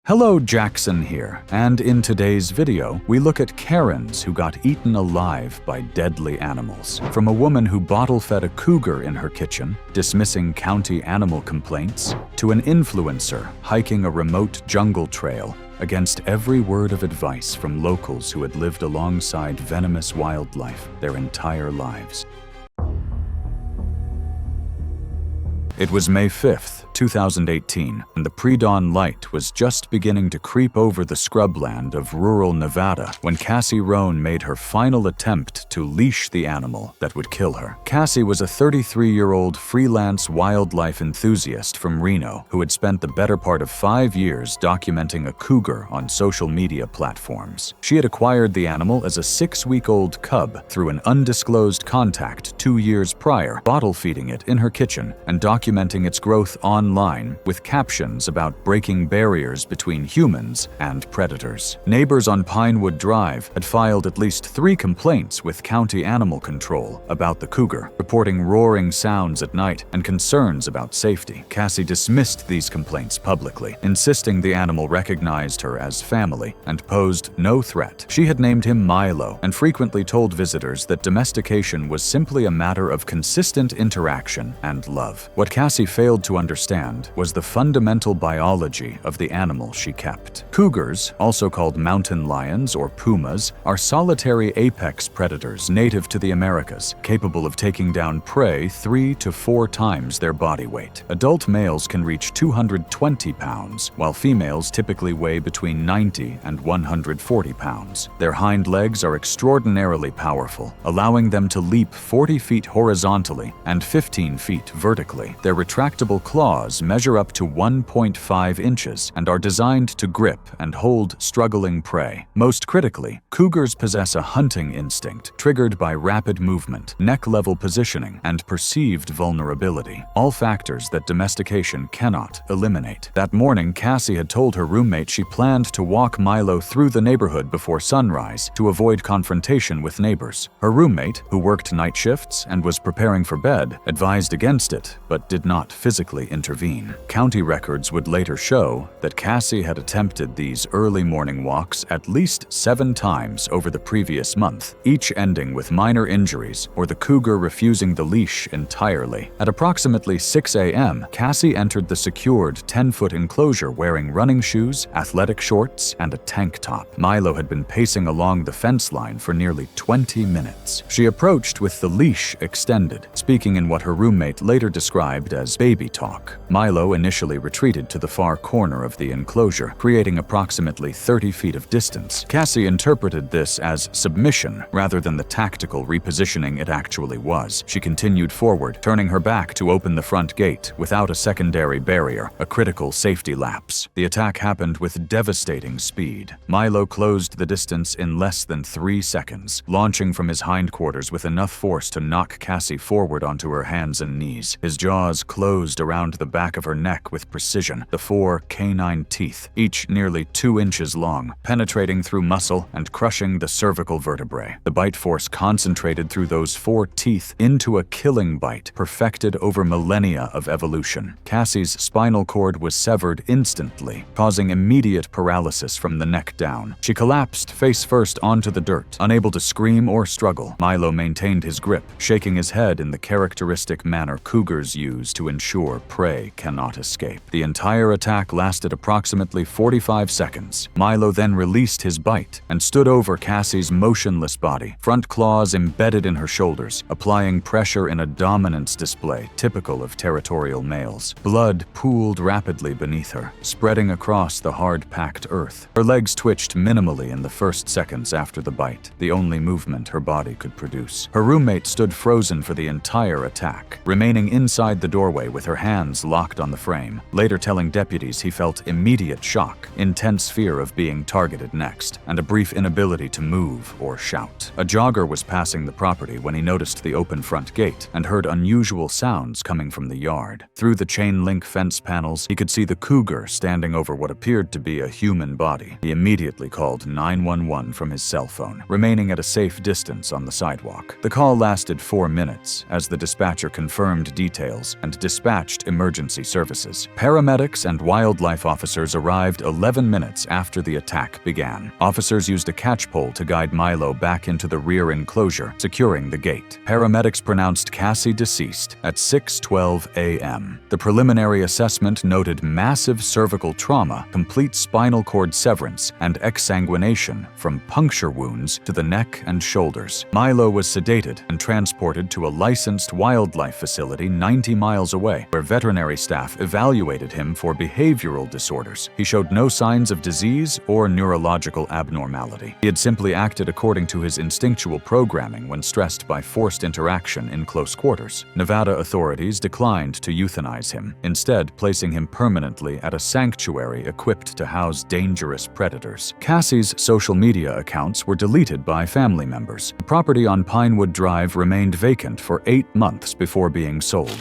Hello, Jackson here, and in today's video, we look at Karens who got eaten alive by deadly animals. From a woman who bottle-fed a cougar in her kitchen, dismissing county animal complaints, to an influencer hiking a remote jungle trail against every word of advice from locals who had lived alongside venomous wildlife their entire lives. It was May 5th, 2018, and the pre-dawn light was just beginning to creep over the scrubland of rural Nevada when Cassie Roan made her final attempt to leash the animal that would kill her. Cassie was a 33-year-old freelance wildlife enthusiast from Reno who had spent the better part of 5 years documenting a cougar on social media platforms. She had acquired the animal as a 6-week-old cub through an undisclosed contact 2 years prior, bottle-feeding it in her kitchen and documenting its growth online with captions about breaking barriers between humans and predators. Neighbors on Pinewood Drive had filed at least 3 complaints with County Animal Control about the cougar, reporting roaring sounds at night and concerns about safety. Cassie dismissed these complaints publicly, insisting the animal recognized her as family and posed no threat. She had named him Milo and frequently told visitors that domestication was simply a matter of consistent interaction and love. What Cassie failed to understand was the fundamental biology of the animal she kept. Cougars, also called mountain lions or pumas, are solitary apex predators native to the Americas, capable of taking down prey 3 to 4 times their body weight. Adult males can reach 220 pounds, while females typically weigh between 90 and 140 pounds. Their hind legs are extraordinarily powerful, allowing them to leap 40 feet horizontally and 15 feet vertically. Their retractable claws measure up to 1.5 inches and are designed to grip and hold struggling prey. Most critically, cougars possess a hunting instinct triggered by rapid movement, neck-level positioning, and perceived vulnerability, all factors that domestication cannot eliminate. That morning, Cassie had told her roommate she planned to walk Milo through the neighborhood before sunrise to avoid confrontation with neighbors. Her roommate, who worked night shifts and was preparing for bed, advised against it, but did not physically intervene. County records would later show that Cassie had attempted these early morning walks at least 7 times over the previous month, each ending with minor injuries or the cougar refusing the leash entirely. At approximately 6 a.m., Cassie entered the secured 10-foot enclosure wearing running shoes, athletic shorts, and a tank top. Milo had been pacing along the fence line for nearly 20 minutes. She approached with the leash extended, speaking in what her roommate later described as baby talk. Milo initially retreated to the far corner of the enclosure, creating approximately 30 feet of distance. Cassie interpreted this as submission rather than the tactical repositioning it actually was. She continued forward, turning her back to open the front gate without a secondary barrier, a critical safety lapse. The attack happened with devastating speed. Milo closed the distance in less than 3 seconds, launching from his hindquarters with enough force to knock Cassie forward onto her hands and knees. His jaws closed around the back of her neck with precision, the 4 canine teeth, each nearly 2 inches long, penetrating through muscle and crushing the cervical vertebrae. The bite force concentrated through those 4 teeth into a killing bite perfected over millennia of evolution. Cassie's spinal cord was severed instantly, causing immediate paralysis from the neck down. She collapsed face first onto the dirt, unable to scream or struggle. Milo maintained his grip, shaking his head in the characteristic manner cougars use to ensure prey cannot escape. The entire attack lasted approximately 45 seconds. Milo then released his bite and stood over Cassie's motionless body, front claws embedded in her shoulders, applying pressure in a dominance display typical of territorial males. Blood pooled rapidly beneath her, spreading across the hard-packed earth. Her legs twitched minimally in the first seconds after the bite, the only movement her body could produce. Her roommate stood frozen for the entire attack, remaining inside the doorway with her hands locked on the frame, later telling deputies he felt immediate shock, intense fear of being targeted next, and a brief inability to move or shout. A jogger was passing the property when he noticed the open front gate and heard unusual sounds coming from the yard. Through the chain-link fence panels, he could see the cougar standing over what appeared to be a human body. He immediately called 911 from his cell phone, remaining at a safe distance on the sidewalk. The call lasted 4 minutes as the dispatcher confirmed details and dispatched emergency emergency services. Paramedics and wildlife officers arrived 11 minutes after the attack began. Officers used a catchpole to guide Milo back into the rear enclosure, securing the gate. Paramedics pronounced Cassie deceased at 6:12 a.m. The preliminary assessment noted massive cervical trauma, complete spinal cord severance, and exsanguination from puncture wounds to the neck and shoulders. Milo was sedated and transported to a licensed wildlife facility 90 miles away, where veterinary staff evaluated him for behavioral disorders. He showed no signs of disease or neurological abnormality. He had simply acted according to his instinctual programming when stressed by forced interaction in close quarters. Nevada authorities declined to euthanize him, instead placing him permanently at a sanctuary equipped to house dangerous predators. Cassie's social media accounts were deleted by family members. The property on Pinewood Drive remained vacant for 8 months before being sold.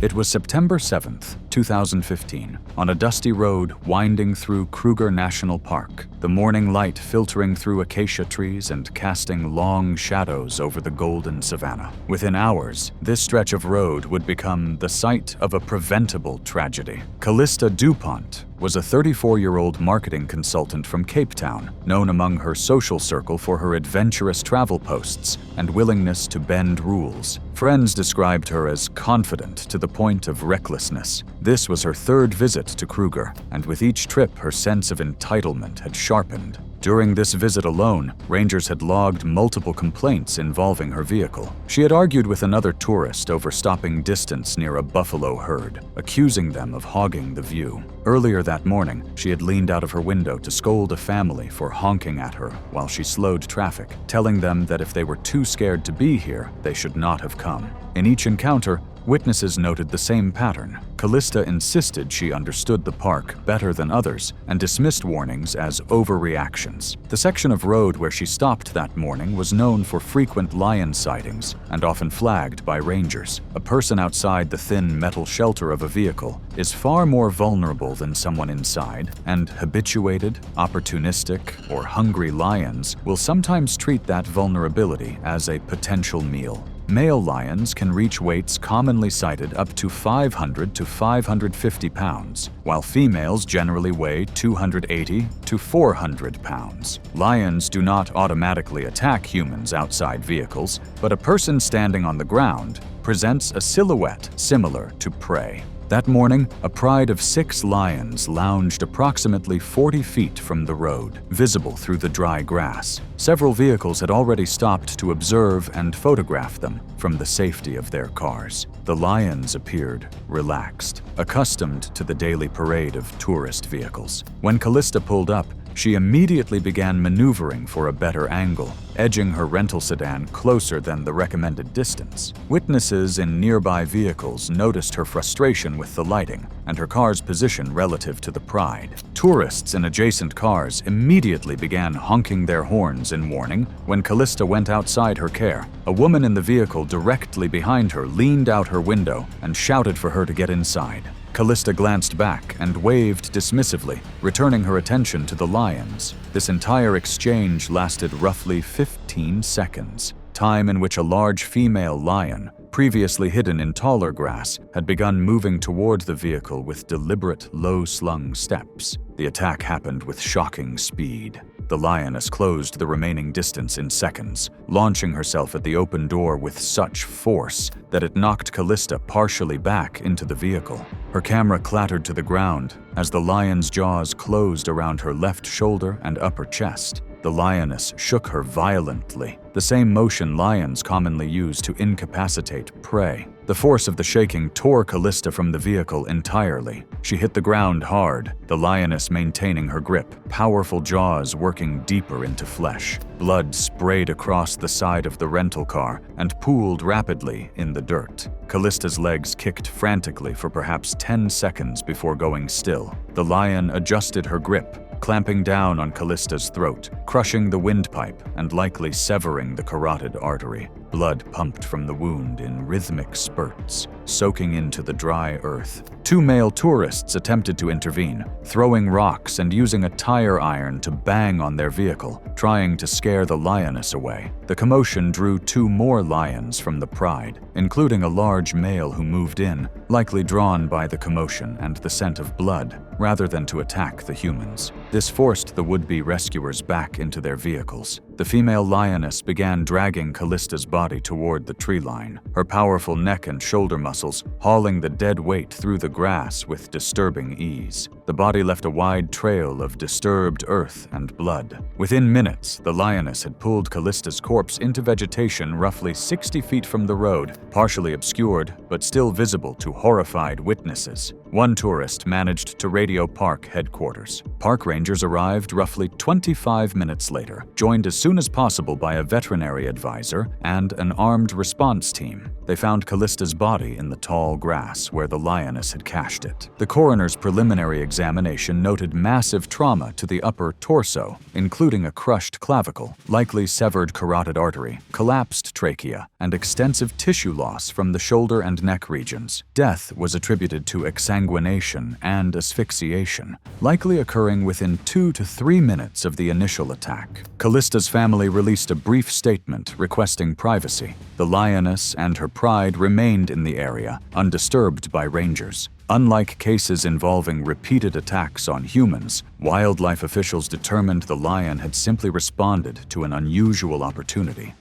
It was September 7th, 2015, on a dusty road winding through Kruger National Park, the morning light filtering through acacia trees and casting long shadows over the golden savanna. Within hours, this stretch of road would become the site of a preventable tragedy. Callista DuPont was a 34-year-old marketing consultant from Cape Town, known among her social circle for her adventurous travel posts and willingness to bend rules. Friends described her as confident to the point of recklessness. This was her third visit to Kruger, and with each trip her sense of entitlement had sharpened. During this visit alone, rangers had logged multiple complaints involving her vehicle. She had argued with another tourist over stopping distance near a buffalo herd, accusing them of hogging the view. Earlier that morning, she had leaned out of her window to scold a family for honking at her while she slowed traffic, telling them that if they were too scared to be here, they should not have come. In each encounter, witnesses noted the same pattern. Callista insisted she understood the park better than others and dismissed warnings as overreactions. The section of road where she stopped that morning was known for frequent lion sightings and often flagged by rangers. A person outside the thin metal shelter of a vehicle is far more vulnerable than someone inside, and habituated, opportunistic, or hungry lions will sometimes treat that vulnerability as a potential meal. Male lions can reach weights commonly cited up to 500 to 550 pounds, while females generally weigh 280 to 400 pounds. Lions do not automatically attack humans outside vehicles, but a person standing on the ground presents a silhouette similar to prey. That morning, a pride of 6 lions lounged approximately 40 feet from the road, visible through the dry grass. Several vehicles had already stopped to observe and photograph them from the safety of their cars. The lions appeared relaxed, accustomed to the daily parade of tourist vehicles. When Callista pulled up, she immediately began maneuvering for a better angle, edging her rental sedan closer than the recommended distance. Witnesses in nearby vehicles noticed her frustration with the lighting and her car's position relative to the pride. Tourists in adjacent cars immediately began honking their horns in warning when Callista went outside her care. A woman in the vehicle directly behind her leaned out her window and shouted for her to get inside. Callista glanced back and waved dismissively, returning her attention to the lions. This entire exchange lasted roughly 15 seconds, time in which a large female lion, previously hidden in taller grass, had begun moving toward the vehicle with deliberate, low-slung steps. The attack happened with shocking speed. The lioness closed the remaining distance in seconds, launching herself at the open door with such force that it knocked Callista partially back into the vehicle. Her camera clattered to the ground as the lion's jaws closed around her left shoulder and upper chest. The lioness shook her violently, the same motion lions commonly use to incapacitate prey. The force of the shaking tore Callista from the vehicle entirely. She hit the ground hard, the lioness maintaining her grip, powerful jaws working deeper into flesh. Blood sprayed across the side of the rental car and pooled rapidly in the dirt. Callista's legs kicked frantically for perhaps 10 seconds before going still. The lion adjusted her grip, clamping down on Callista's throat, crushing the windpipe and likely severing the carotid artery. Blood pumped from the wound in rhythmic spurts, soaking into the dry earth. Two male tourists attempted to intervene, throwing rocks and using a tire iron to bang on their vehicle, trying to scare the lioness away. The commotion drew two more lions from the pride, including a large male who moved in, likely drawn by the commotion and the scent of blood, rather than to attack the humans. This forced the would-be rescuers back into their vehicles. The female lioness began dragging Callista's body toward the tree line, her powerful neck and shoulder muscles hauling the dead weight through the grass with disturbing ease. The body left a wide trail of disturbed earth and blood. Within minutes, the lioness had pulled Callista's corpse into vegetation roughly 60 feet from the road, partially obscured but still visible to horrified witnesses. One tourist managed to radio park headquarters. Park rangers arrived roughly 25 minutes later, joined as soon as possible by a veterinary advisor and an armed response team. They found Callista's body in the tall grass where the lioness had cached it. The coroner's preliminary examination noted massive trauma to the upper torso, including a crushed clavicle, likely severed carotid artery, collapsed trachea, and extensive tissue loss from the shoulder and neck regions. Death was attributed to exsanguination and asphyxiation, likely occurring within 2 to 3 minutes of the initial attack. Callista's family released a brief statement requesting privacy. The lioness and her pride remained in the area, undisturbed by rangers. Unlike cases involving repeated attacks on humans, wildlife officials determined the lion had simply responded to an unusual opportunity.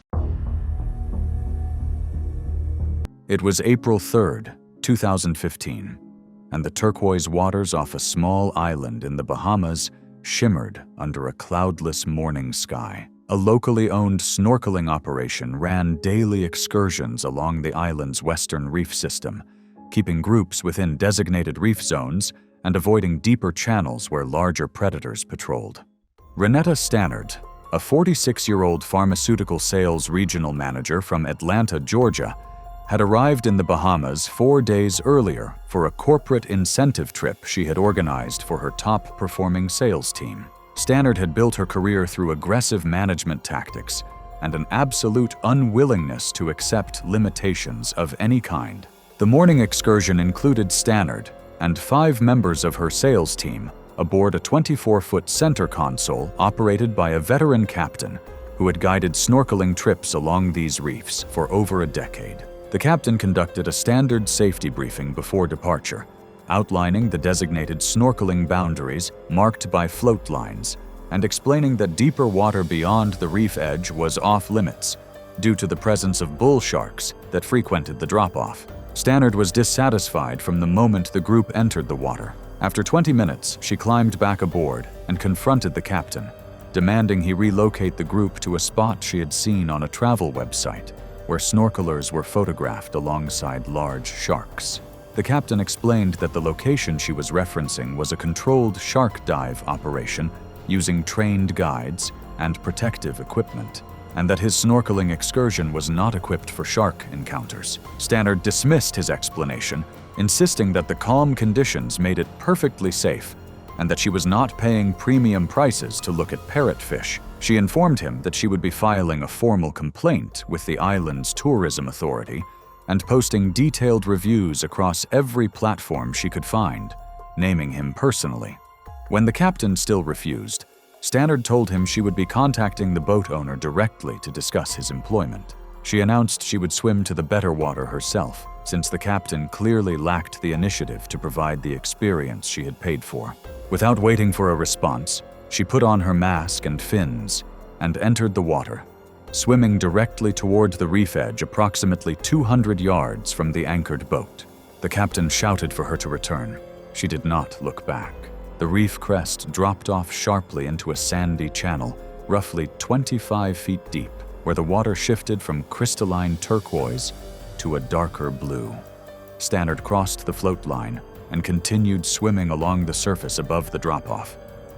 It was April 3rd, 2015, and the turquoise waters off a small island in the Bahamas shimmered under a cloudless morning sky. A locally owned snorkeling operation ran daily excursions along the island's western reef system, keeping groups within designated reef zones and avoiding deeper channels where larger predators patrolled. Renetta Stannard, a 46-year-old pharmaceutical sales regional manager from Atlanta, Georgia, had arrived in the Bahamas 4 days earlier for a corporate incentive trip she had organized for her top-performing sales team. Stannard had built her career through aggressive management tactics and an absolute unwillingness to accept limitations of any kind. The morning excursion included Stannard and 5 members of her sales team aboard a 24-foot center console operated by a veteran captain who had guided snorkeling trips along these reefs for over a decade. The captain conducted a standard safety briefing before departure, outlining the designated snorkeling boundaries marked by float lines and explaining that deeper water beyond the reef edge was off-limits due to the presence of bull sharks that frequented the drop-off. Stannard was dissatisfied from the moment the group entered the water. After 20 minutes, she climbed back aboard and confronted the captain, demanding he relocate the group to a spot she had seen on a travel website, where snorkelers were photographed alongside large sharks. The captain explained that the location she was referencing was a controlled shark dive operation using trained guides and protective equipment, and that his snorkeling excursion was not equipped for shark encounters. Stannard dismissed his explanation, insisting that the calm conditions made it perfectly safe and that she was not paying premium prices to look at parrotfish. She informed him that she would be filing a formal complaint with the island's tourism authority and posting detailed reviews across every platform she could find, naming him personally. When the captain still refused, Stannard told him she would be contacting the boat owner directly to discuss his employment. She announced she would swim to the better water herself, since the captain clearly lacked the initiative to provide the experience she had paid for. Without waiting for a response, she put on her mask and fins and entered the water, swimming directly toward the reef edge approximately 200 yards from the anchored boat. The captain shouted for her to return. She did not look back. The reef crest dropped off sharply into a sandy channel, roughly 25 feet deep, where the water shifted from crystalline turquoise to a darker blue. Stannard crossed the float line and continued swimming along the surface above the drop-off.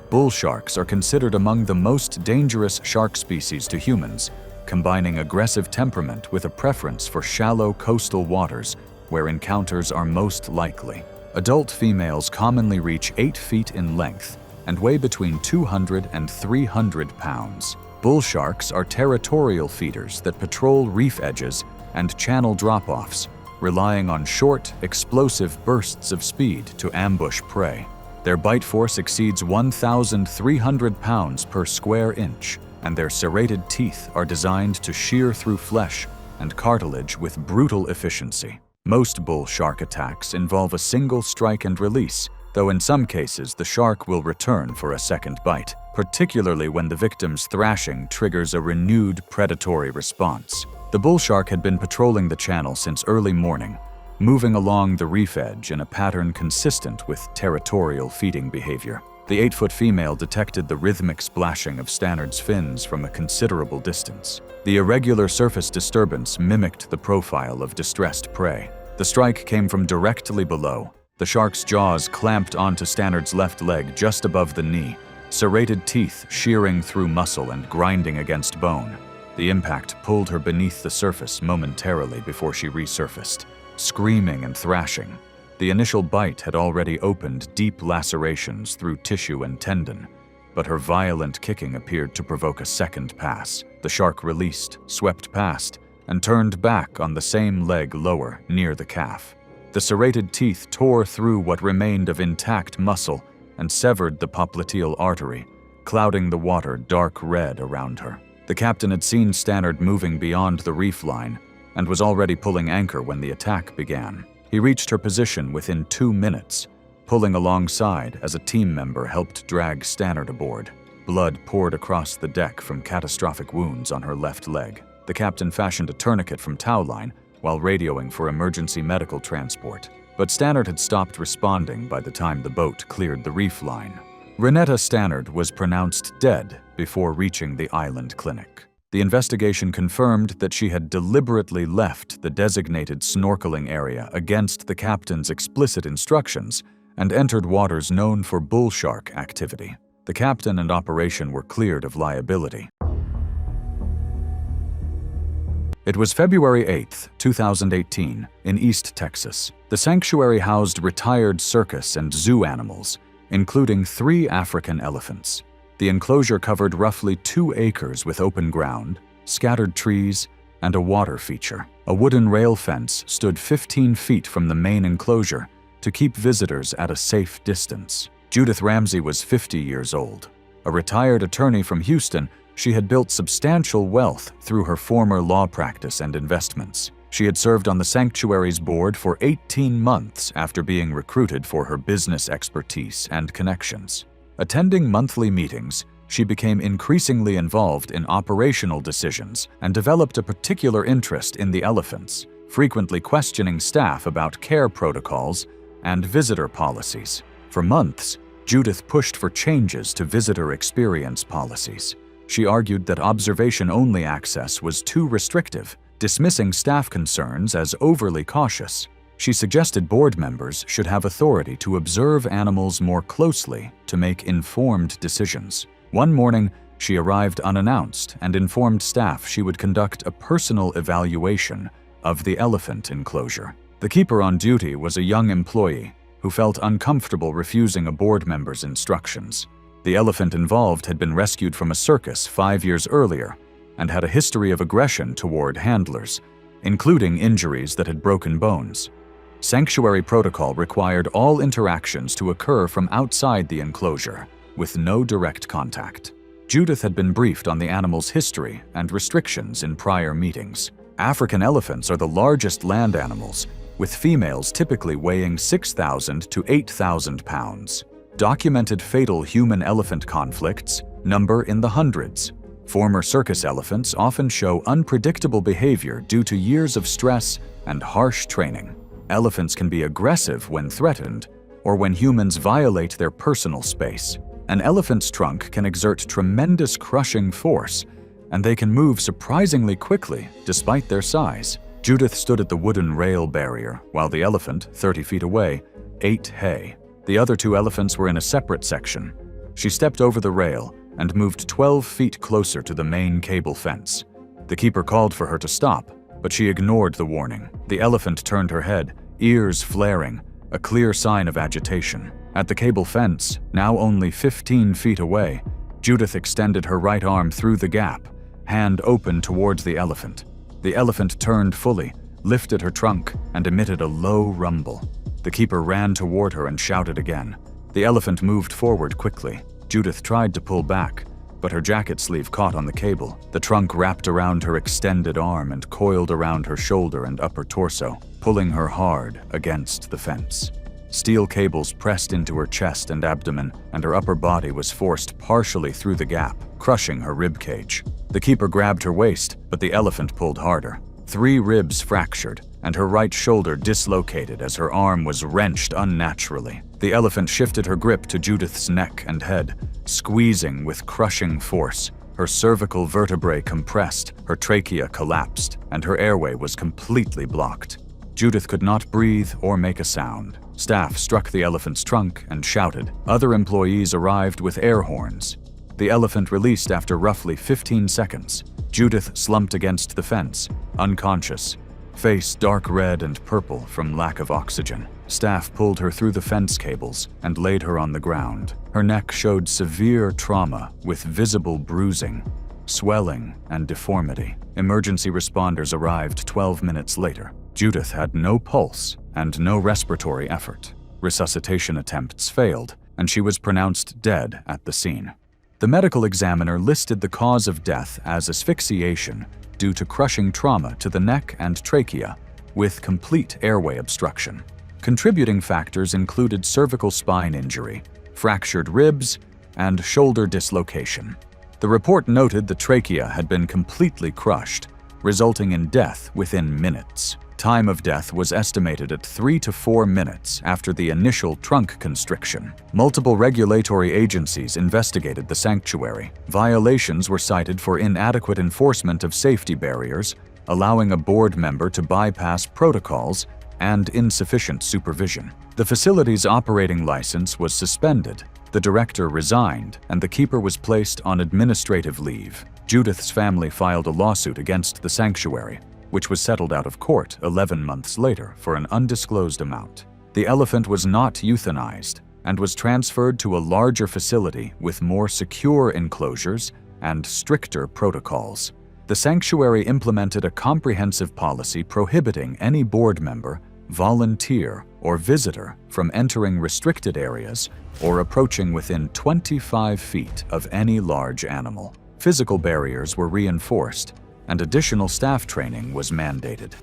Bull sharks are considered among the most dangerous shark species to humans, combining aggressive temperament with a preference for shallow coastal waters where encounters are most likely. Adult females commonly reach 8 feet in length and weigh between 200 and 300 pounds. Bull sharks are territorial feeders that patrol reef edges and channel drop-offs, relying on short, explosive bursts of speed to ambush prey. Their bite force exceeds 1,300 pounds per square inch, and their serrated teeth are designed to shear through flesh and cartilage with brutal efficiency. Most bull shark attacks involve a single strike and release, though in some cases the shark will return for a second bite, particularly when the victim's thrashing triggers a renewed predatory response. The bull shark had been patrolling the channel since early morning, moving along the reef edge in a pattern consistent with territorial feeding behavior. The 8-foot female detected the rhythmic splashing of Stannard's fins from a considerable distance. The irregular surface disturbance mimicked the profile of distressed prey. The strike came from directly below. The shark's jaws clamped onto Stannard's left leg just above the knee, serrated teeth shearing through muscle and grinding against bone. The impact pulled her beneath the surface momentarily before she resurfaced, screaming and thrashing. The initial bite had already opened deep lacerations through tissue and tendon, but her violent kicking appeared to provoke a second pass. The shark released, swept past, and turned back on the same leg lower, near the calf. The serrated teeth tore through what remained of intact muscle and severed the popliteal artery, clouding the water dark red around her. The captain had seen Stannard moving beyond the reef line and was already pulling anchor when the attack began. He reached her position within 2 minutes, pulling alongside as a team member helped drag Stannard aboard. Blood poured across the deck from catastrophic wounds on her left leg. The captain fashioned a tourniquet from towline while radioing for emergency medical transport, but Stannard had stopped responding by the time the boat cleared the reef line. Renetta Stannard was pronounced dead before reaching the island clinic. The investigation confirmed that she had deliberately left the designated snorkeling area against the captain's explicit instructions and entered waters known for bull shark activity. The captain and operation were cleared of liability. It was February 8, 2018, in East Texas. The sanctuary housed retired circus and zoo animals, including 3 African elephants. The enclosure covered roughly 2 acres with open ground, scattered trees, and a water feature. A wooden rail fence stood 15 feet from the main enclosure to keep visitors at a safe distance. Judith Ramsey was 50 years old. A retired attorney from Houston, she had built substantial wealth through her former law practice and investments. She had served on the sanctuary's board for 18 months after being recruited for her business expertise and connections. Attending monthly meetings, she became increasingly involved in operational decisions and developed a particular interest in the elephants, frequently questioning staff about care protocols and visitor policies. For months, Judith pushed for changes to visitor experience policies. She argued that observation-only access was too restrictive, dismissing staff concerns as overly cautious. She suggested board members should have authority to observe animals more closely to make informed decisions. One morning, she arrived unannounced and informed staff she would conduct a personal evaluation of the elephant enclosure. The keeper on duty was a young employee who felt uncomfortable refusing a board member's instructions. The elephant involved had been rescued from a circus 5 years earlier and had a history of aggression toward handlers, including injuries that had broken bones. Sanctuary protocol required all interactions to occur from outside the enclosure, with no direct contact. Judith had been briefed on the animal's history and restrictions in prior meetings. African elephants are the largest land animals, with females typically weighing 6,000 to 8,000 pounds. Documented fatal human-elephant conflicts number in the hundreds. Former circus elephants often show unpredictable behavior due to years of stress and harsh training. Elephants can be aggressive when threatened or when humans violate their personal space. An elephant's trunk can exert tremendous crushing force, and they can move surprisingly quickly despite their size. Judith stood at the wooden rail barrier while the elephant, 30 feet away, ate hay. The other 2 elephants were in a separate section. She stepped over the rail and moved 12 feet closer to the main cable fence. The keeper called for her to stop, but she ignored the warning. The elephant turned her head, ears flaring, a clear sign of agitation. At the cable fence, now only 15 feet away, Judith extended her right arm through the gap, hand open towards the elephant. The elephant turned fully, lifted her trunk, and emitted a low rumble. The keeper ran toward her and shouted again. The elephant moved forward quickly. Judith tried to pull back, but her jacket sleeve caught on the cable. The trunk wrapped around her extended arm and coiled around her shoulder and upper torso, pulling her hard against the fence. Steel cables pressed into her chest and abdomen, and her upper body was forced partially through the gap, crushing her rib cage. The keeper grabbed her waist, but the elephant pulled harder. 3 ribs fractured, and her right shoulder dislocated as her arm was wrenched unnaturally. The elephant shifted her grip to Judith's neck and head, squeezing with crushing force. Her cervical vertebrae compressed, her trachea collapsed, and her airway was completely blocked. Judith could not breathe or make a sound. Staff struck the elephant's trunk and shouted. Other employees arrived with air horns. The elephant released after roughly 15 seconds. Judith slumped against the fence, unconscious, face dark red and purple from lack of oxygen. Staff pulled her through the fence cables and laid her on the ground. Her neck showed severe trauma with visible bruising, swelling, and deformity. Emergency responders arrived 12 minutes later. Judith had no pulse and no respiratory effort. Resuscitation attempts failed, and she was pronounced dead at the scene. The medical examiner listed the cause of death as asphyxiation due to crushing trauma to the neck and trachea, with complete airway obstruction. Contributing factors included cervical spine injury, fractured ribs, and shoulder dislocation. The report noted the trachea had been completely crushed, resulting in death within minutes. Time of death was estimated at 3 to 4 minutes after the initial trunk constriction. Multiple regulatory agencies investigated the sanctuary. Violations were cited for inadequate enforcement of safety barriers, allowing a board member to bypass protocols, and insufficient supervision. The facility's operating license was suspended, the director resigned, and the keeper was placed on administrative leave. Judith's family filed a lawsuit against the sanctuary, which was settled out of court 11 months later for an undisclosed amount. The elephant was not euthanized and was transferred to a larger facility with more secure enclosures and stricter protocols. The sanctuary implemented a comprehensive policy prohibiting any board member, volunteer, or visitor from entering restricted areas or approaching within 25 feet of any large animal. Physical barriers were reinforced, and additional staff training was mandated.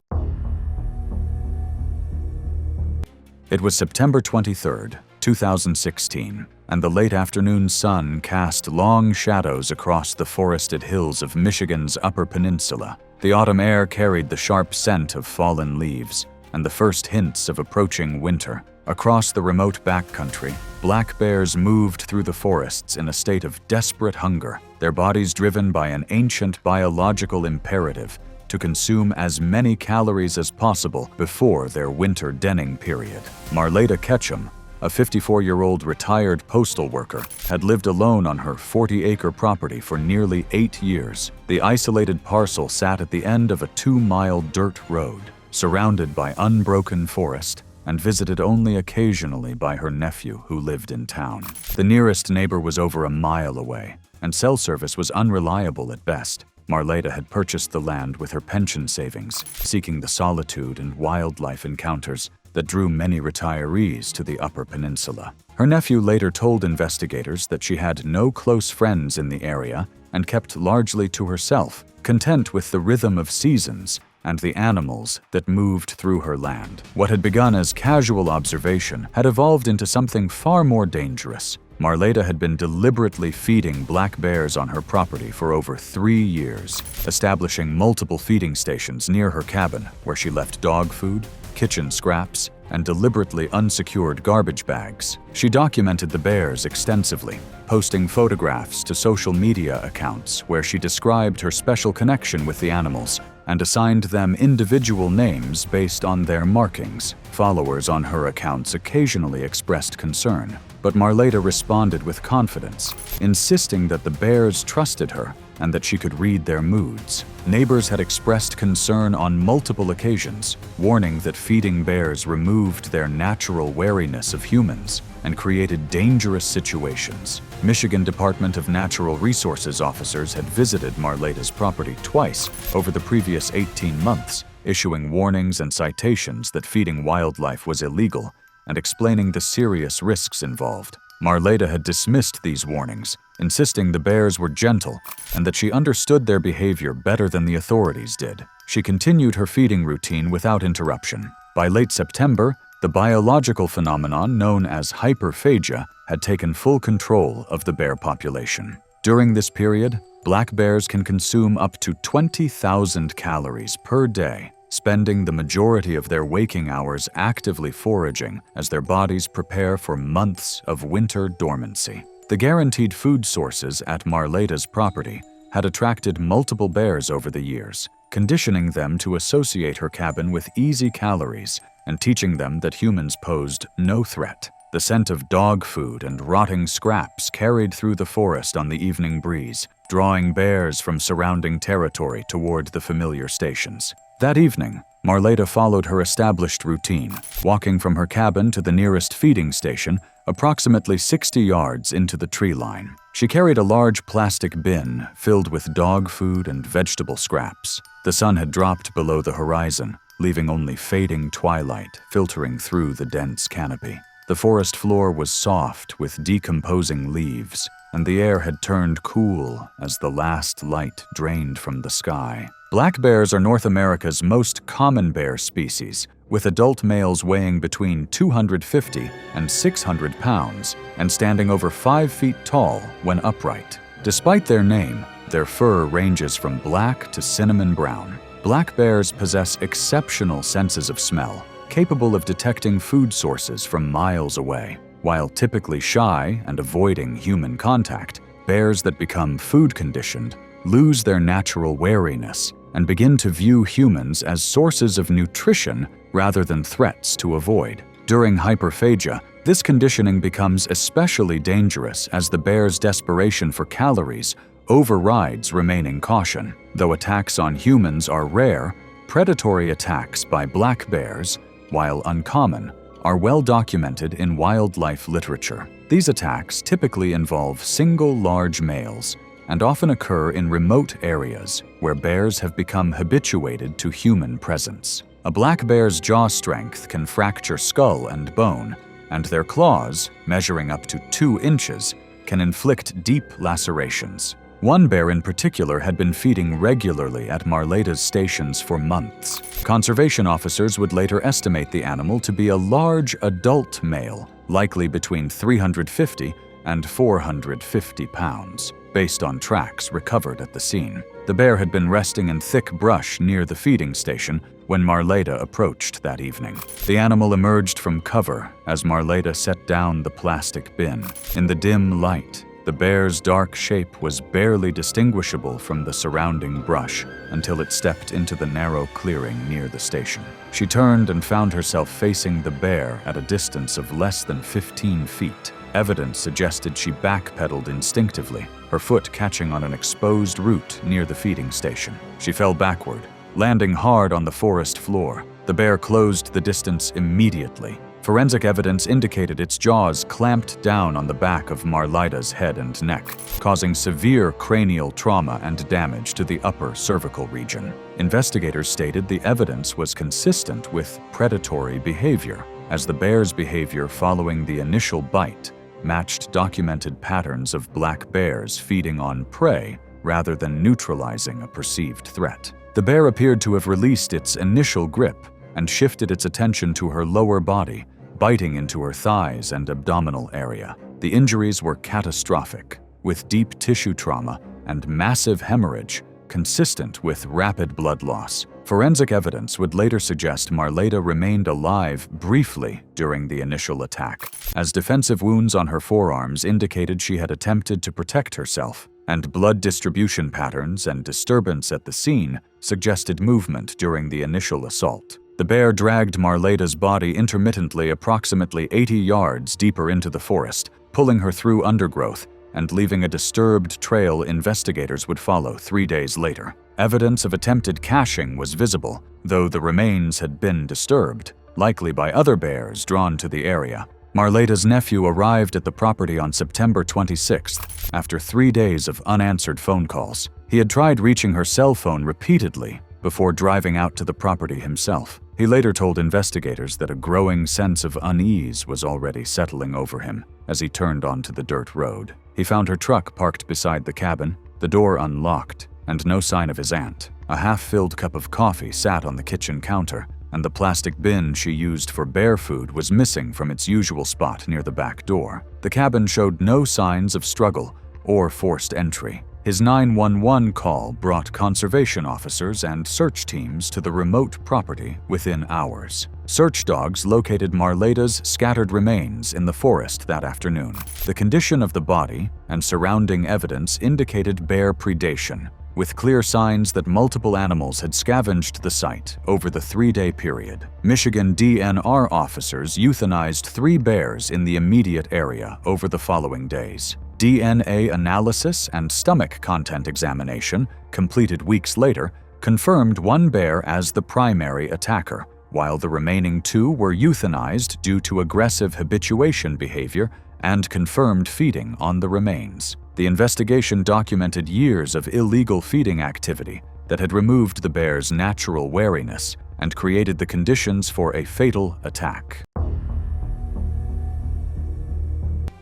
It was September 23, 2016, and the late afternoon sun cast long shadows across the forested hills of Michigan's Upper Peninsula. The autumn air carried the sharp scent of fallen leaves and the first hints of approaching winter. Across the remote backcountry, black bears moved through the forests in a state of desperate hunger, their bodies driven by an ancient biological imperative to consume as many calories as possible before their winter denning period. Marleda Ketchum, a 54-year-old retired postal worker, had lived alone on her 40-acre property for nearly 8 years. The isolated parcel sat at the end of a 2-mile dirt road, surrounded by unbroken forest, and visited only occasionally by her nephew who lived in town. The nearest neighbor was over a mile away, and cell service was unreliable at best. Marleda had purchased the land with her pension savings, seeking the solitude and wildlife encounters that drew many retirees to the Upper Peninsula. Her nephew later told investigators that she had no close friends in the area and kept largely to herself, content with the rhythm of seasons and the animals that moved through her land. What had begun as casual observation had evolved into something far more dangerous. Marleda had been deliberately feeding black bears on her property for over 3 years, establishing multiple feeding stations near her cabin where she left dog food, kitchen scraps, and deliberately unsecured garbage bags. She documented the bears extensively, posting photographs to social media accounts where she described her special connection with the animals and assigned them individual names based on their markings. Followers on her accounts occasionally expressed concern, but Marleda responded with confidence, insisting that the bears trusted her and that she could read their moods. Neighbors had expressed concern on multiple occasions, warning that feeding bears removed their natural wariness of humans and created dangerous situations. Michigan Department of Natural Resources officers had visited Marleda's property twice over the previous 18 months, issuing warnings and citations that feeding wildlife was illegal and explaining the serious risks involved. Marleda had dismissed these warnings, insisting the bears were gentle and that she understood their behavior better than the authorities did. She continued her feeding routine without interruption. By late September, the biological phenomenon known as hyperphagia had taken full control of the bear population. During this period, black bears can consume up to 20,000 calories per day, spending the majority of their waking hours actively foraging as their bodies prepare for months of winter dormancy. The guaranteed food sources at Marleda's property had attracted multiple bears over the years, conditioning them to associate her cabin with easy calories and teaching them that humans posed no threat. The scent of dog food and rotting scraps carried through the forest on the evening breeze, drawing bears from surrounding territory toward the familiar stations. That evening, Marleda followed her established routine, walking from her cabin to the nearest feeding station, approximately 60 yards into the tree line. She carried a large plastic bin filled with dog food and vegetable scraps. The sun had dropped below the horizon, leaving only fading twilight filtering through the dense canopy. The forest floor was soft with decomposing leaves, and the air had turned cool as the last light drained from the sky. Black bears are North America's most common bear species, with adult males weighing between 250 and 600 pounds and standing over 5 feet tall when upright. Despite their name, their fur ranges from black to cinnamon brown. Black bears possess exceptional senses of smell, capable of detecting food sources from miles away. While typically shy and avoiding human contact, bears that become food-conditioned lose their natural wariness and begin to view humans as sources of nutrition rather than threats to avoid. During hyperphagia, this conditioning becomes especially dangerous as the bear's desperation for calories overrides remaining caution. Though attacks on humans are rare, predatory attacks by black bears, while uncommon, are well documented in wildlife literature. These attacks typically involve single large males and often occur in remote areas where bears have become habituated to human presence. A black bear's jaw strength can fracture skull and bone, and their claws, measuring up to 2 inches, can inflict deep lacerations. One bear in particular had been feeding regularly at Marleda's stations for months. Conservation officers would later estimate the animal to be a large adult male, likely between 350 and 450 pounds, based on tracks recovered at the scene. The bear had been resting in thick brush near the feeding station when Marleda approached that evening. The animal emerged from cover as Marleda set down the plastic bin. In the dim light, the bear's dark shape was barely distinguishable from the surrounding brush until it stepped into the narrow clearing near the station. She turned and found herself facing the bear at a distance of less than 15 feet. Evidence suggested she backpedaled instinctively, her foot catching on an exposed root near the feeding station. She fell backward, landing hard on the forest floor. The bear closed the distance immediately. Forensic evidence indicated its jaws clamped down on the back of Marleda's head and neck, causing severe cranial trauma and damage to the upper cervical region. Investigators stated the evidence was consistent with predatory behavior, as the bear's behavior following the initial bite matched documented patterns of black bears feeding on prey rather than neutralizing a perceived threat. The bear appeared to have released its initial grip and shifted its attention to her lower body, biting into her thighs and abdominal area. The injuries were catastrophic, with deep tissue trauma and massive hemorrhage consistent with rapid blood loss. Forensic evidence would later suggest Marleda remained alive briefly during the initial attack, as defensive wounds on her forearms indicated she had attempted to protect herself, and blood distribution patterns and disturbance at the scene suggested movement during the initial assault. The bear dragged Marleda's body intermittently approximately 80 yards deeper into the forest, pulling her through undergrowth and leaving a disturbed trail investigators would follow 3 days later. Evidence of attempted caching was visible, though the remains had been disturbed, likely by other bears drawn to the area. Marleda's nephew arrived at the property on September 26th, after 3 days of unanswered phone calls. He had tried reaching her cell phone repeatedly before driving out to the property himself. He later told investigators that a growing sense of unease was already settling over him as he turned onto the dirt road. He found her truck parked beside the cabin, the door unlocked, and no sign of his aunt. A half-filled cup of coffee sat on the kitchen counter, and the plastic bin she used for bear food was missing from its usual spot near the back door. The cabin showed no signs of struggle or forced entry. His 911 call brought conservation officers and search teams to the remote property within hours. Search dogs located Marleda's scattered remains in the forest that afternoon. The condition of the body and surrounding evidence indicated bear predation, with clear signs that multiple animals had scavenged the site over the 3-day period. Michigan DNR officers euthanized 3 bears in the immediate area over the following days. DNA analysis and stomach content examination, completed weeks later, confirmed 1 bear as the primary attacker, while the remaining 2 were euthanized due to aggressive habituation behavior and confirmed feeding on the remains. The investigation documented years of illegal feeding activity that had removed the bear's natural wariness and created the conditions for a fatal attack.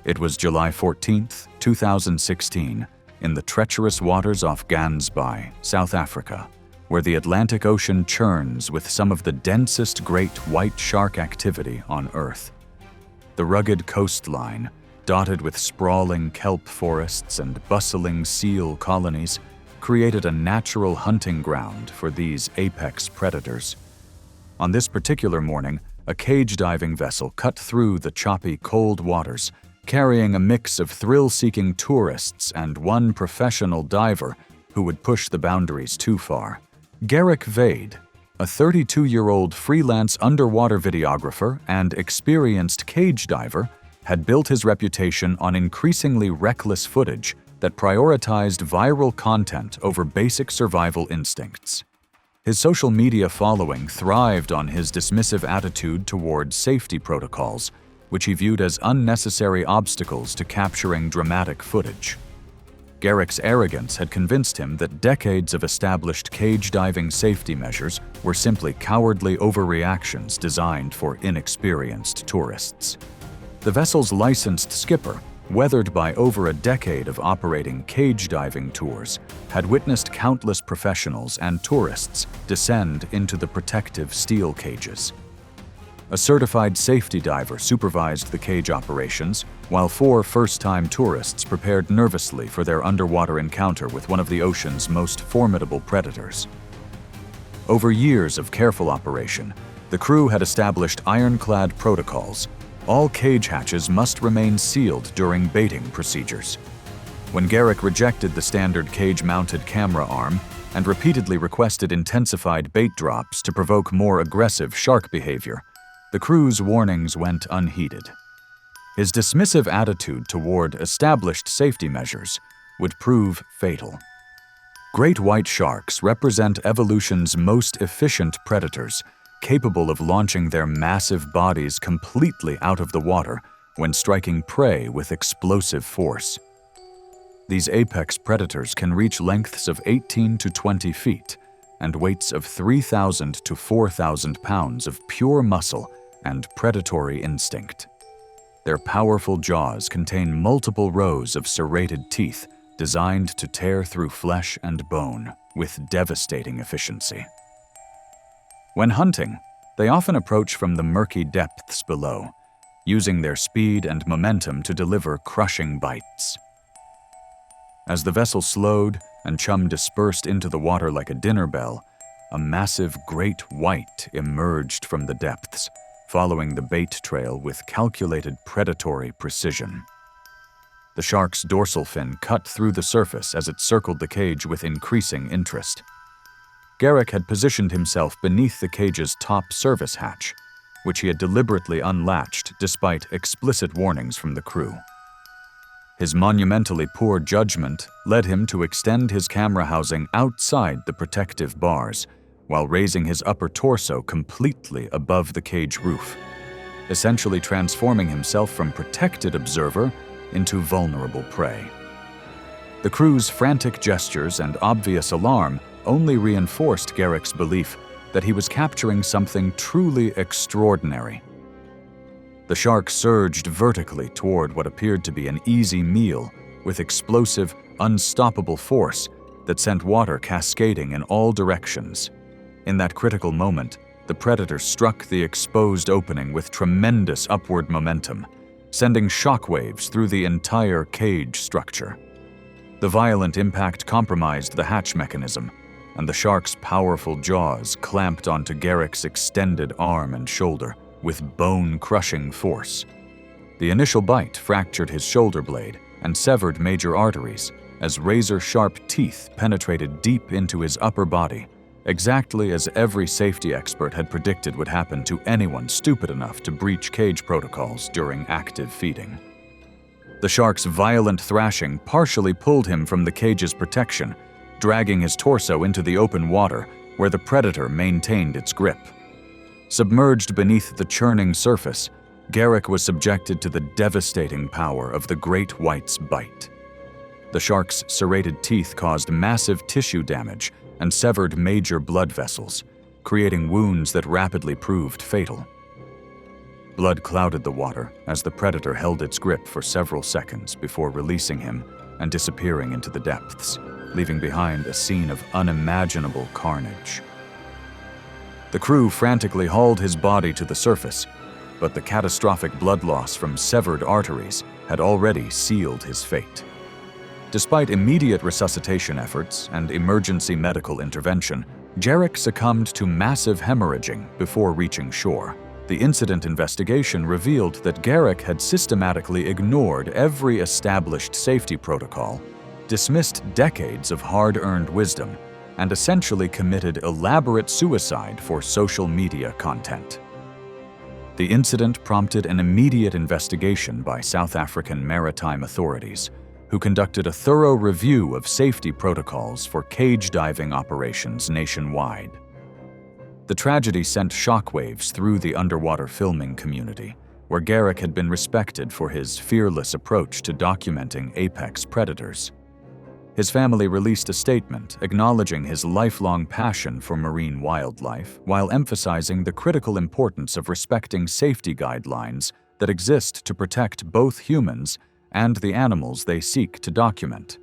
It was July 14, 2016, in the treacherous waters off Gansby, South Africa, where the Atlantic Ocean churns with some of the densest great white shark activity on Earth. The rugged coastline, dotted with sprawling kelp forests and bustling seal colonies, created a natural hunting ground for these apex predators. On this particular morning, a cage diving vessel cut through the choppy, cold waters, carrying a mix of thrill-seeking tourists and 1 professional diver who would push the boundaries too far. Garrick Vade, a 32-year-old freelance underwater videographer and experienced cage diver, had built his reputation on increasingly reckless footage that prioritized viral content over basic survival instincts. His social media following thrived on his dismissive attitude toward safety protocols, which he viewed as unnecessary obstacles to capturing dramatic footage. Garrick's arrogance had convinced him that decades of established cage diving safety measures were simply cowardly overreactions designed for inexperienced tourists. The vessel's licensed skipper, weathered by over a decade of operating cage diving tours, had witnessed countless professionals and tourists descend into the protective steel cages. A certified safety diver supervised the cage operations, while 4 first-time tourists prepared nervously for their underwater encounter with one of the ocean's most formidable predators. Over years of careful operation, the crew had established ironclad protocols. All cage hatches must remain sealed during baiting procedures. When Garrick rejected the standard cage-mounted camera arm and repeatedly requested intensified bait drops to provoke more aggressive shark behavior, the crew's warnings went unheeded. His dismissive attitude toward established safety measures would prove fatal. Great white sharks represent evolution's most efficient predators, capable of launching their massive bodies completely out of the water when striking prey with explosive force. These apex predators can reach lengths of 18 to 20 feet and weights of 3,000 to 4,000 pounds of pure muscle and predatory instinct. Their powerful jaws contain multiple rows of serrated teeth designed to tear through flesh and bone with devastating efficiency. When hunting, they often approach from the murky depths below, using their speed and momentum to deliver crushing bites. As the vessel slowed and chum dispersed into the water like a dinner bell, a massive great white emerged from the depths, following the bait trail with calculated predatory precision. The shark's dorsal fin cut through the surface as it circled the cage with increasing interest. Garrick had positioned himself beneath the cage's top service hatch, which he had deliberately unlatched despite explicit warnings from the crew. His monumentally poor judgment led him to extend his camera housing outside the protective bars, while raising his upper torso completely above the cage roof, essentially transforming himself from protected observer into vulnerable prey. The crew's frantic gestures and obvious alarm only reinforced Garrick's belief that he was capturing something truly extraordinary. The shark surged vertically toward what appeared to be an easy meal with explosive, unstoppable force that sent water cascading in all directions. In that critical moment, the predator struck the exposed opening with tremendous upward momentum, sending shockwaves through the entire cage structure. The violent impact compromised the hatch mechanism, and the shark's powerful jaws clamped onto Garrick's extended arm and shoulder with bone-crushing force. The initial bite fractured his shoulder blade and severed major arteries as razor-sharp teeth penetrated deep into his upper body, exactly as every safety expert had predicted would happen to anyone stupid enough to breach cage protocols during active feeding. The shark's violent thrashing partially pulled him from the cage's protection, dragging his torso into the open water where the predator maintained its grip. Submerged beneath the churning surface, Garrick was subjected to the devastating power of the great white's bite. The shark's serrated teeth caused massive tissue damage and severed major blood vessels, creating wounds that rapidly proved fatal. Blood clouded the water as the predator held its grip for several seconds before releasing him and disappearing into the depths, leaving behind a scene of unimaginable carnage. The crew frantically hauled his body to the surface, but the catastrophic blood loss from severed arteries had already sealed his fate. Despite immediate resuscitation efforts and emergency medical intervention, Garrick succumbed to massive hemorrhaging before reaching shore. The incident investigation revealed that Garrick had systematically ignored every established safety protocol, dismissed decades of hard-earned wisdom, and essentially committed elaborate suicide for social media content. The incident prompted an immediate investigation by South African maritime authorities, who conducted a thorough review of safety protocols for cage diving operations nationwide. The tragedy sent shockwaves through the underwater filming community, where Garrick had been respected for his fearless approach to documenting apex predators. His family released a statement acknowledging his lifelong passion for marine wildlife, while emphasizing the critical importance of respecting safety guidelines that exist to protect both humans and the animals they seek to document.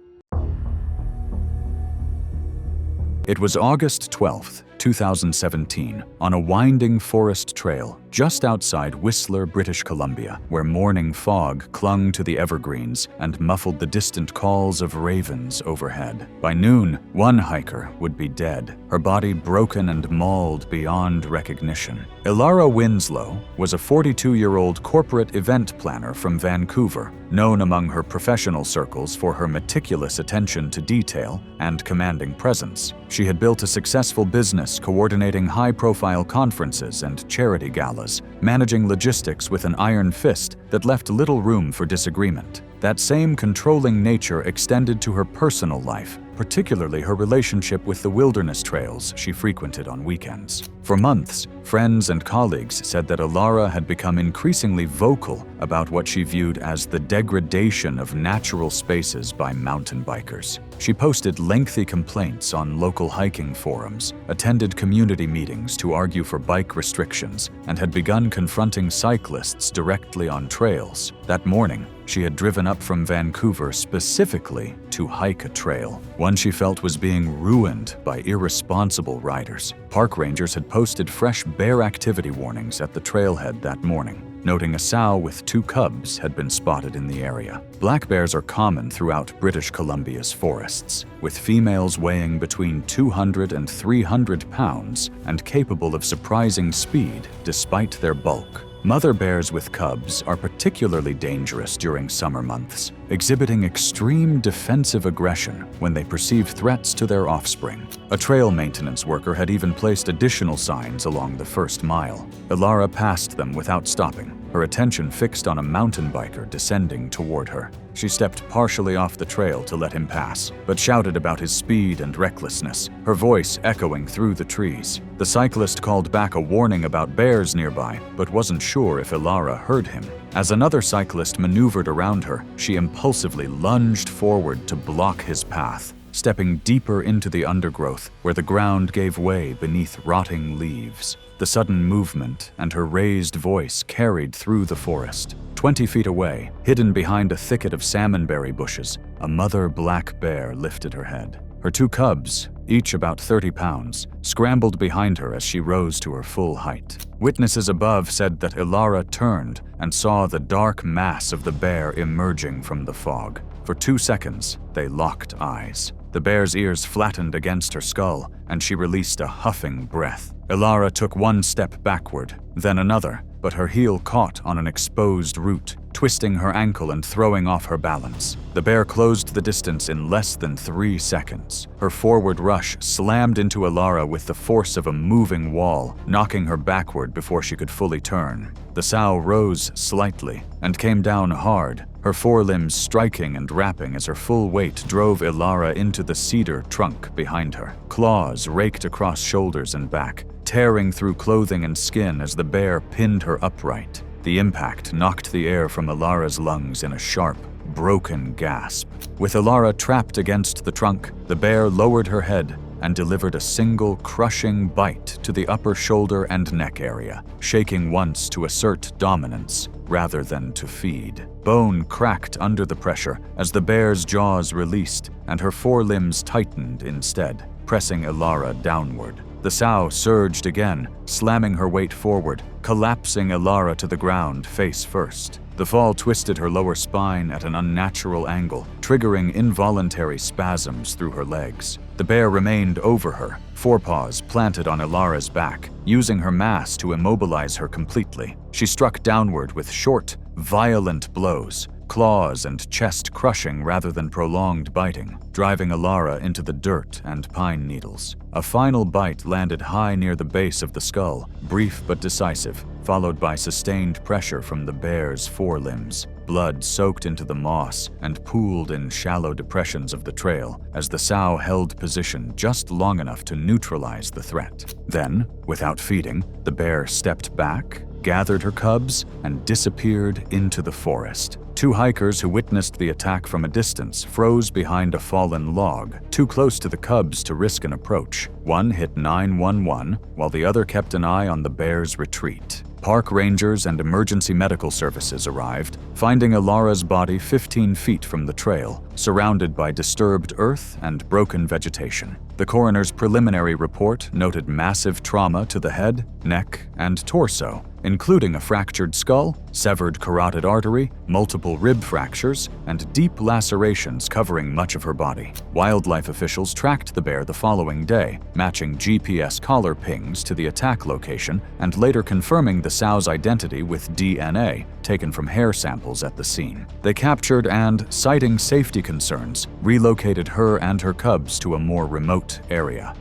It was August 12, 2017, on a winding forest trail just outside Whistler, British Columbia, where morning fog clung to the evergreens and muffled the distant calls of ravens overhead. By noon, one hiker would be dead, her body broken and mauled beyond recognition. Ilara Winslow was a 42-year-old corporate event planner from Vancouver, known among her professional circles for her meticulous attention to detail and commanding presence. She had built a successful business coordinating high-profile conferences and charity galas, managing logistics with an iron fist that left little room for disagreement. That same controlling nature extended to her personal life, particularly her relationship with the wilderness trails she frequented on weekends. For months, friends and colleagues said that Ilara had become increasingly vocal about what she viewed as the degradation of natural spaces by mountain bikers. She posted lengthy complaints on local hiking forums, attended community meetings to argue for bike restrictions, and had begun confronting cyclists directly on trails. That morning, she had driven up from Vancouver specifically to hike a trail, one she felt was being ruined by irresponsible riders. Park rangers had posted fresh bear activity warnings at the trailhead that morning, noting a sow with 2 cubs had been spotted in the area. Black bears are common throughout British Columbia's forests, with females weighing between 200 and 300 pounds and capable of surprising speed despite their bulk. Mother bears with cubs are particularly dangerous during summer months, exhibiting extreme defensive aggression when they perceive threats to their offspring. A trail maintenance worker had even placed additional signs along the first mile. Ilara passed them without stopping, her attention fixed on a mountain biker descending toward her. She stepped partially off the trail to let him pass, but shouted about his speed and recklessness, her voice echoing through the trees. The cyclist called back a warning about bears nearby, but wasn't sure if Ilara heard him. As another cyclist maneuvered around her, she impulsively lunged forward to block his path, stepping deeper into the undergrowth where the ground gave way beneath rotting leaves. The sudden movement and her raised voice carried through the forest. 20 feet away, hidden behind a thicket of salmonberry bushes, a mother black bear lifted her head. Her two cubs, each about 30 pounds, scrambled behind her as she rose to her full height. Witnesses above said that Ilara turned and saw the dark mass of the bear emerging from the fog. For 2 seconds, they locked eyes. The bear's ears flattened against her skull, and she released a huffing breath. Ilara took one step backward, then another, but her heel caught on an exposed root, twisting her ankle and throwing off her balance. The bear closed the distance in less than 3 seconds. Her forward rush slammed into Ilara with the force of a moving wall, knocking her backward before she could fully turn. The sow rose slightly and came down hard, her forelimbs striking and rapping as her full weight drove Ilara into the cedar trunk behind her. Claws raked across shoulders and back, tearing through clothing and skin as the bear pinned her upright. The impact knocked the air from Ilara's lungs in a sharp, broken gasp. With Ilara trapped against the trunk, the bear lowered her head and delivered a single crushing bite to the upper shoulder and neck area, shaking once to assert dominance rather than to feed. Bone cracked under the pressure as the bear's jaws released and her forelimbs tightened instead, pressing Ilara downward. The sow surged again, slamming her weight forward, collapsing Ilara to the ground face first. The fall twisted her lower spine at an unnatural angle, triggering involuntary spasms through her legs. The bear remained over her, forepaws planted on Ilara's back, using her mass to immobilize her completely. She struck downward with short, violent blows, claws and chest crushing rather than prolonged biting, driving Ilara into the dirt and pine needles. A final bite landed high near the base of the skull, brief but decisive, followed by sustained pressure from the bear's forelimbs. Blood soaked into the moss and pooled in shallow depressions of the trail as the sow held position just long enough to neutralize the threat. Then, without feeding, the bear stepped back, gathered her cubs, and disappeared into the forest. Two hikers who witnessed the attack from a distance froze behind a fallen log, too close to the cubs to risk an approach. One hit 911, while the other kept an eye on the bear's retreat. Park rangers and emergency medical services arrived, finding Ilara's body 15 feet from the trail, surrounded by disturbed earth and broken vegetation. The coroner's preliminary report noted massive trauma to the head, neck, and torso, including a fractured skull, severed carotid artery, multiple rib fractures, and deep lacerations covering much of her body. Wildlife officials tracked the bear the following day, matching GPS collar pings to the attack location and later confirming the sow's identity with DNA taken from hair samples at the scene. They captured and, citing safety concerns, relocated her and her cubs to a more remote area.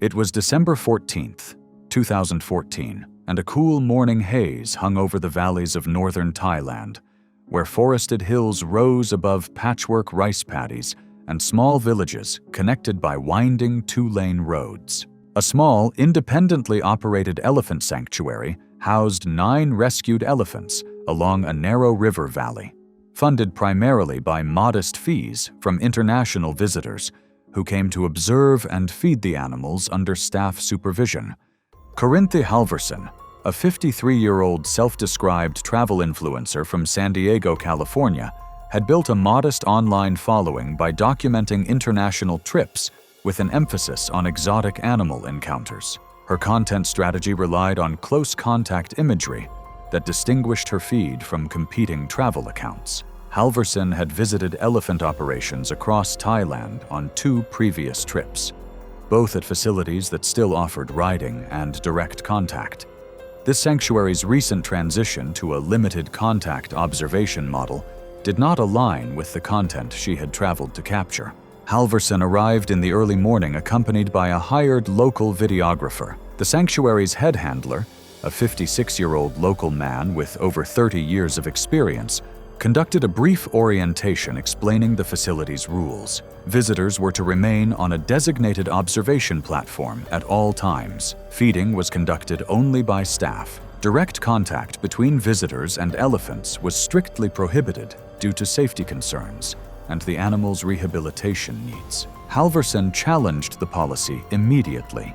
It was December 14th, 2014, and a cool morning haze hung over the valleys of northern Thailand, where forested hills rose above patchwork rice paddies and small villages connected by winding two-lane roads. A small, independently operated elephant sanctuary housed 9 rescued elephants along a narrow river valley, funded primarily by modest fees from international visitors who came to observe and feed the animals under staff supervision. Corinthi Halverson, a 53-year-old self-described travel influencer from San Diego, California, had built a modest online following by documenting international trips with an emphasis on exotic animal encounters. Her content strategy relied on close contact imagery that distinguished her feed from competing travel accounts. Halverson had visited elephant operations across Thailand on 2 previous trips, both at facilities that still offered riding and direct contact. This sanctuary's recent transition to a limited contact observation model did not align with the content she had traveled to capture. Halverson arrived in the early morning accompanied by a hired local videographer. The sanctuary's head handler, a 56-year-old local man with over 30 years of experience, conducted a brief orientation explaining the facility's rules. Visitors were to remain on a designated observation platform at all times. Feeding was conducted only by staff. Direct contact between visitors and elephants was strictly prohibited due to safety concerns and the animal's rehabilitation needs. Halvorsen challenged the policy immediately,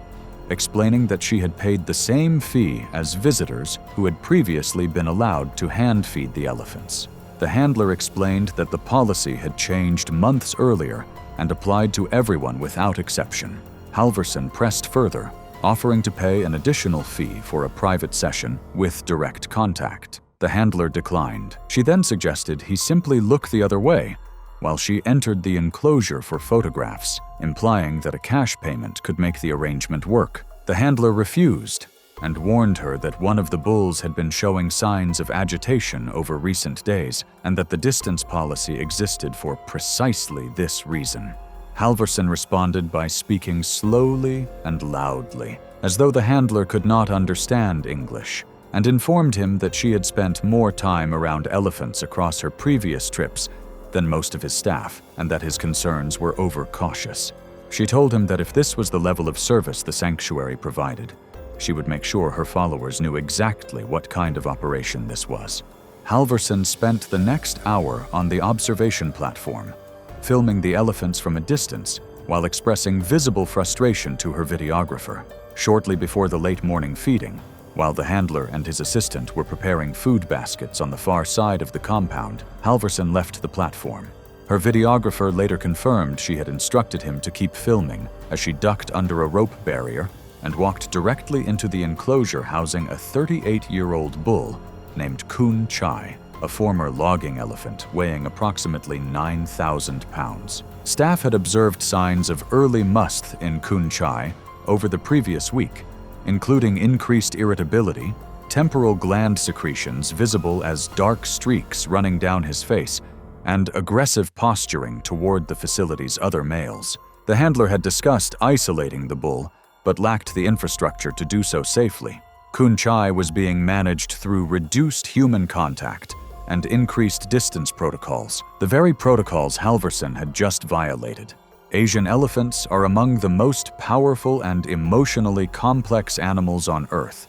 explaining that she had paid the same fee as visitors who had previously been allowed to hand-feed the elephants. The handler explained that the policy had changed months earlier and applied to everyone without exception. Halvorsen pressed further, offering to pay an additional fee for a private session with direct contact. The handler declined. She then suggested he simply look the other way while she entered the enclosure for photographs, implying that a cash payment could make the arrangement work. The handler refused and warned her that one of the bulls had been showing signs of agitation over recent days and that the distance policy existed for precisely this reason. Halvorsen responded by speaking slowly and loudly, as though the handler could not understand English, and informed him that she had spent more time around elephants across her previous trips than most of his staff, and that his concerns were overcautious. She told him that if this was the level of service the sanctuary provided, she would make sure her followers knew exactly what kind of operation this was. Halvorsen spent the next hour on the observation platform, filming the elephants from a distance while expressing visible frustration to her videographer. Shortly before the late morning feeding, while the handler and his assistant were preparing food baskets on the far side of the compound, Halvorsen left the platform. Her videographer later confirmed she had instructed him to keep filming as she ducked under a rope barrier and walked directly into the enclosure housing a 38-year-old bull named Kun Chai, a former logging elephant weighing approximately 9,000 pounds. Staff had observed signs of early must in Kun Chai over the previous week, including increased irritability, temporal gland secretions visible as dark streaks running down his face, and aggressive posturing toward the facility's other males. The handler had discussed isolating the bull, but lacked the infrastructure to do so safely. Kun Chai was being managed through reduced human contact and increased distance protocols, the very protocols Halvorsen had just violated. Asian elephants are among the most powerful and emotionally complex animals on Earth,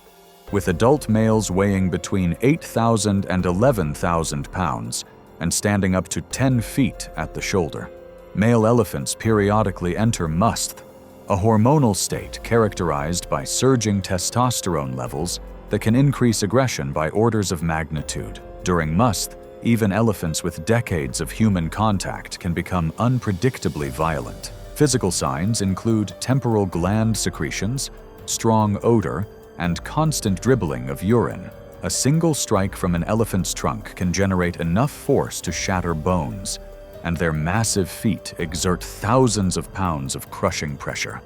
with adult males weighing between 8,000 and 11,000 pounds and standing up to 10 feet at the shoulder. Male elephants periodically enter musth, a hormonal state characterized by surging testosterone levels that can increase aggression by orders of magnitude. During musth, even elephants with decades of human contact can become unpredictably violent. Physical signs include temporal gland secretions, strong odor, and constant dribbling of urine. A single strike from an elephant's trunk can generate enough force to shatter bones, and their massive feet exert thousands of pounds of crushing pressure.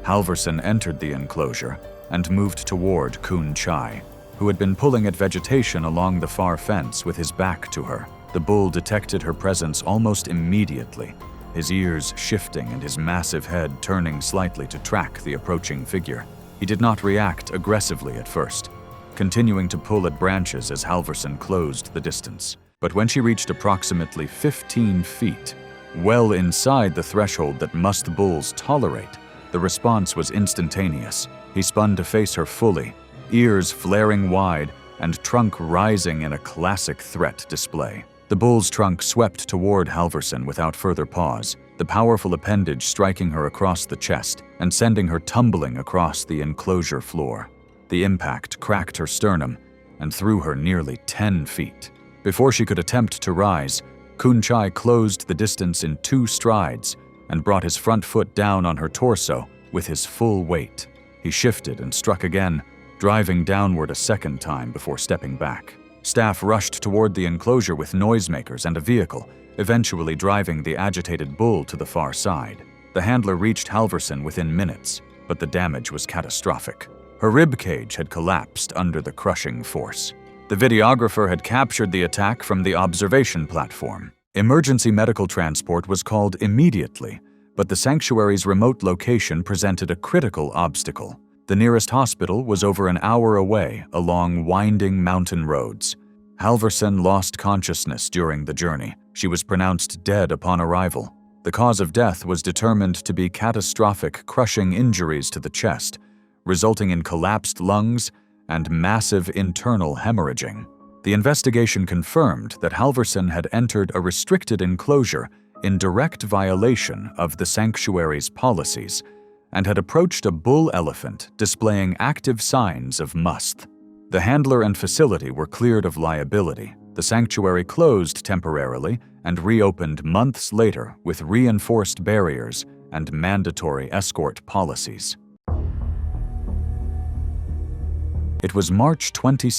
Halvorsen entered the enclosure and moved toward Kun Chai, who had been pulling at vegetation along the far fence with his back to her. The bull detected her presence almost immediately, his ears shifting and his massive head turning slightly to track the approaching figure. He did not react aggressively at first, continuing to pull at branches as Halvorsen closed the distance. But when she reached approximately 15 feet, well inside the threshold that musth bulls tolerate, the response was instantaneous. He spun to face her fully, ears flaring wide and trunk rising in a classic threat display. The bull's trunk swept toward Halvorsen without further pause, the powerful appendage striking her across the chest and sending her tumbling across the enclosure floor. The impact cracked her sternum and threw her nearly 10 feet. Before she could attempt to rise, Kun Chai closed the distance in 2 strides and brought his front foot down on her torso with his full weight. He shifted and struck again, driving downward a second time before stepping back. Staff rushed toward the enclosure with noisemakers and a vehicle, eventually driving the agitated bull to the far side. The handler reached Halvorsen within minutes, but the damage was catastrophic. Her rib cage had collapsed under the crushing force. The videographer had captured the attack from the observation platform. Emergency medical transport was called immediately, but the sanctuary's remote location presented a critical obstacle. The nearest hospital was over an hour away along winding mountain roads. Halverson lost consciousness during the journey. She was pronounced dead upon arrival. The cause of death was determined to be catastrophic crushing injuries to the chest, resulting in collapsed lungs and massive internal hemorrhaging. The investigation confirmed that Halverson had entered a restricted enclosure in direct violation of the sanctuary's policies and had approached a bull elephant displaying active signs of musth. The handler and facility were cleared of liability. The sanctuary closed temporarily and reopened months later with reinforced barriers and mandatory escort policies. It was March 22,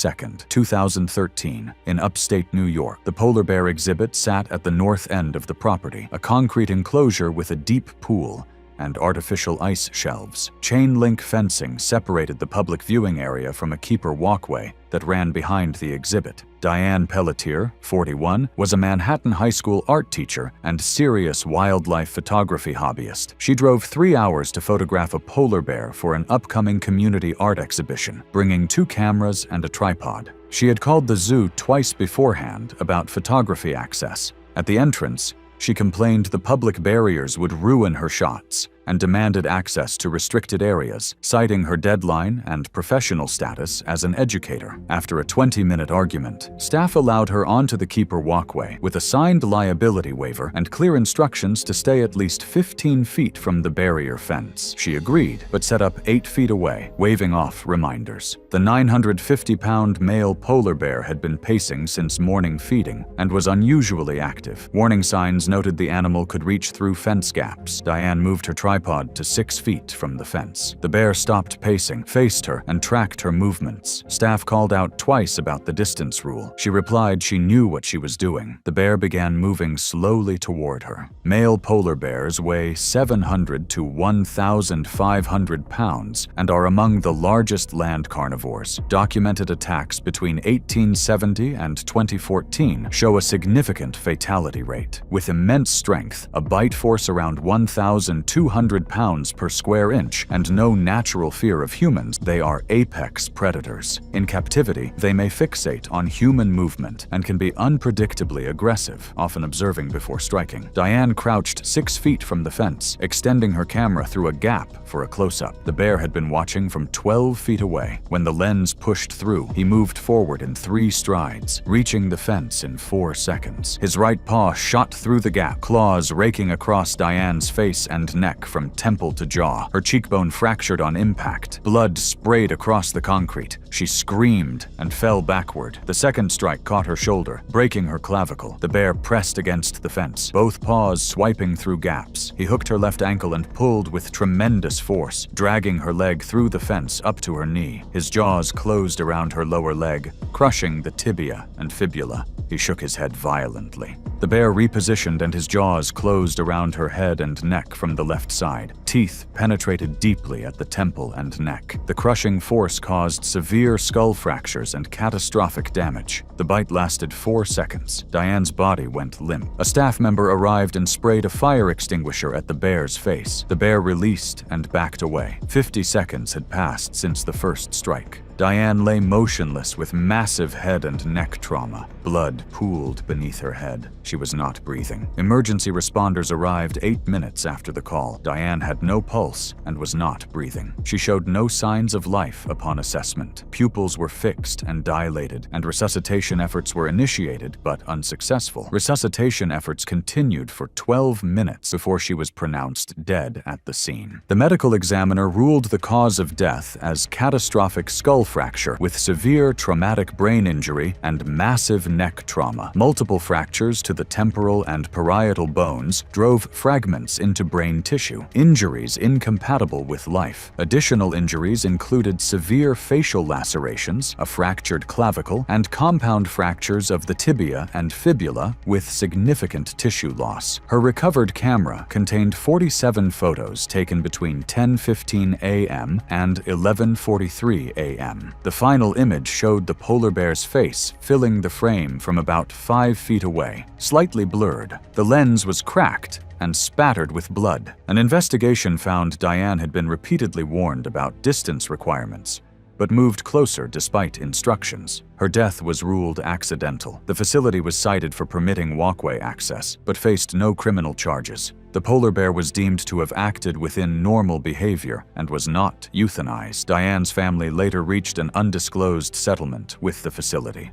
2013, in upstate New York. The polar bear exhibit sat at the north end of the property, a concrete enclosure with a deep pool and artificial ice shelves. Chain-link fencing separated the public viewing area from a keeper walkway that ran behind the exhibit. Diane Pelletier, 41, was a Manhattan high school art teacher and serious wildlife photography hobbyist. She drove 3 hours to photograph a polar bear for an upcoming community art exhibition, bringing 2 cameras and a tripod. She had called the zoo twice beforehand about photography access. At the entrance, she complained the public barriers would ruin her shots and demanded access to restricted areas, citing her deadline and professional status as an educator. After a 20-minute argument, staff allowed her onto the keeper walkway with a signed liability waiver and clear instructions to stay at least 15 feet from the barrier fence. She agreed, but set up 8 feet away, waving off reminders. The 950-pound male polar bear had been pacing since morning feeding and was unusually active. Warning signs noted the animal could reach through fence gaps. Diane moved her tripod to 6 feet from the fence. The bear stopped pacing, faced her, and tracked her movements. Staff called out twice about the distance rule. She replied she knew what she was doing. The bear began moving slowly toward her. Male polar bears weigh 700 to 1,500 pounds and are among the largest land carnivores. Documented attacks between 1870 and 2014 show a significant fatality rate. With immense strength, a bite force around 1,200 pounds per square inch, and no natural fear of humans, they are apex predators. In captivity, they may fixate on human movement and can be unpredictably aggressive, often observing before striking. Diane crouched 6 feet from the fence, extending her camera through a gap for a close-up. The bear had been watching from 12 feet away. When the lens pushed through, he moved forward in 3 strides, reaching the fence in 4 seconds. His right paw shot through the gap, claws raking across Diane's face and neck from temple to jaw. Her cheekbone fractured on impact. Blood sprayed across the concrete. She screamed and fell backward. The second strike caught her shoulder, breaking her clavicle. The bear pressed against the fence, both paws swiping through gaps. He hooked her left ankle and pulled with tremendous force, dragging her leg through the fence up to her knee. His jaws closed around her lower leg, crushing the tibia and fibula. He shook his head violently. The bear repositioned and his jaws closed around her head and neck from the left side. Teeth penetrated deeply at the temple and neck. The crushing force caused severe skull fractures and catastrophic damage. The bite lasted 4 seconds. Diane's body went limp. A staff member arrived and sprayed a fire extinguisher at the bear's face. The bear released and backed away. 50 seconds had passed since the first strike. Diane lay motionless with massive head and neck trauma. Blood pooled beneath her head. She was not breathing. Emergency responders arrived 8 minutes after the call. Diane had no pulse and was not breathing. She showed no signs of life upon assessment. Pupils were fixed and dilated, and resuscitation efforts were initiated but unsuccessful. Resuscitation efforts continued for 12 minutes before she was pronounced dead at the scene. The medical examiner ruled the cause of death as catastrophic skull fracture with severe traumatic brain injury and massive neck trauma. Multiple fractures to the temporal and parietal bones drove fragments into brain tissue. Injuries incompatible with life. Additional injuries included severe facial lacerations, a fractured clavicle, and compound fractures of the tibia and fibula with significant tissue loss. Her recovered camera contained 47 photos taken between 10:15 a.m. and 11:43 a.m. The final image showed the polar bear's face filling the frame from about 5 feet away, slightly blurred. The lens was cracked and spattered with blood. An investigation found Diane had been repeatedly warned about distance requirements, but moved closer despite instructions. Her death was ruled accidental. The facility was cited for permitting walkway access, but faced no criminal charges. The polar bear was deemed to have acted within normal behavior and was not euthanized. Diane's family later reached an undisclosed settlement with the facility.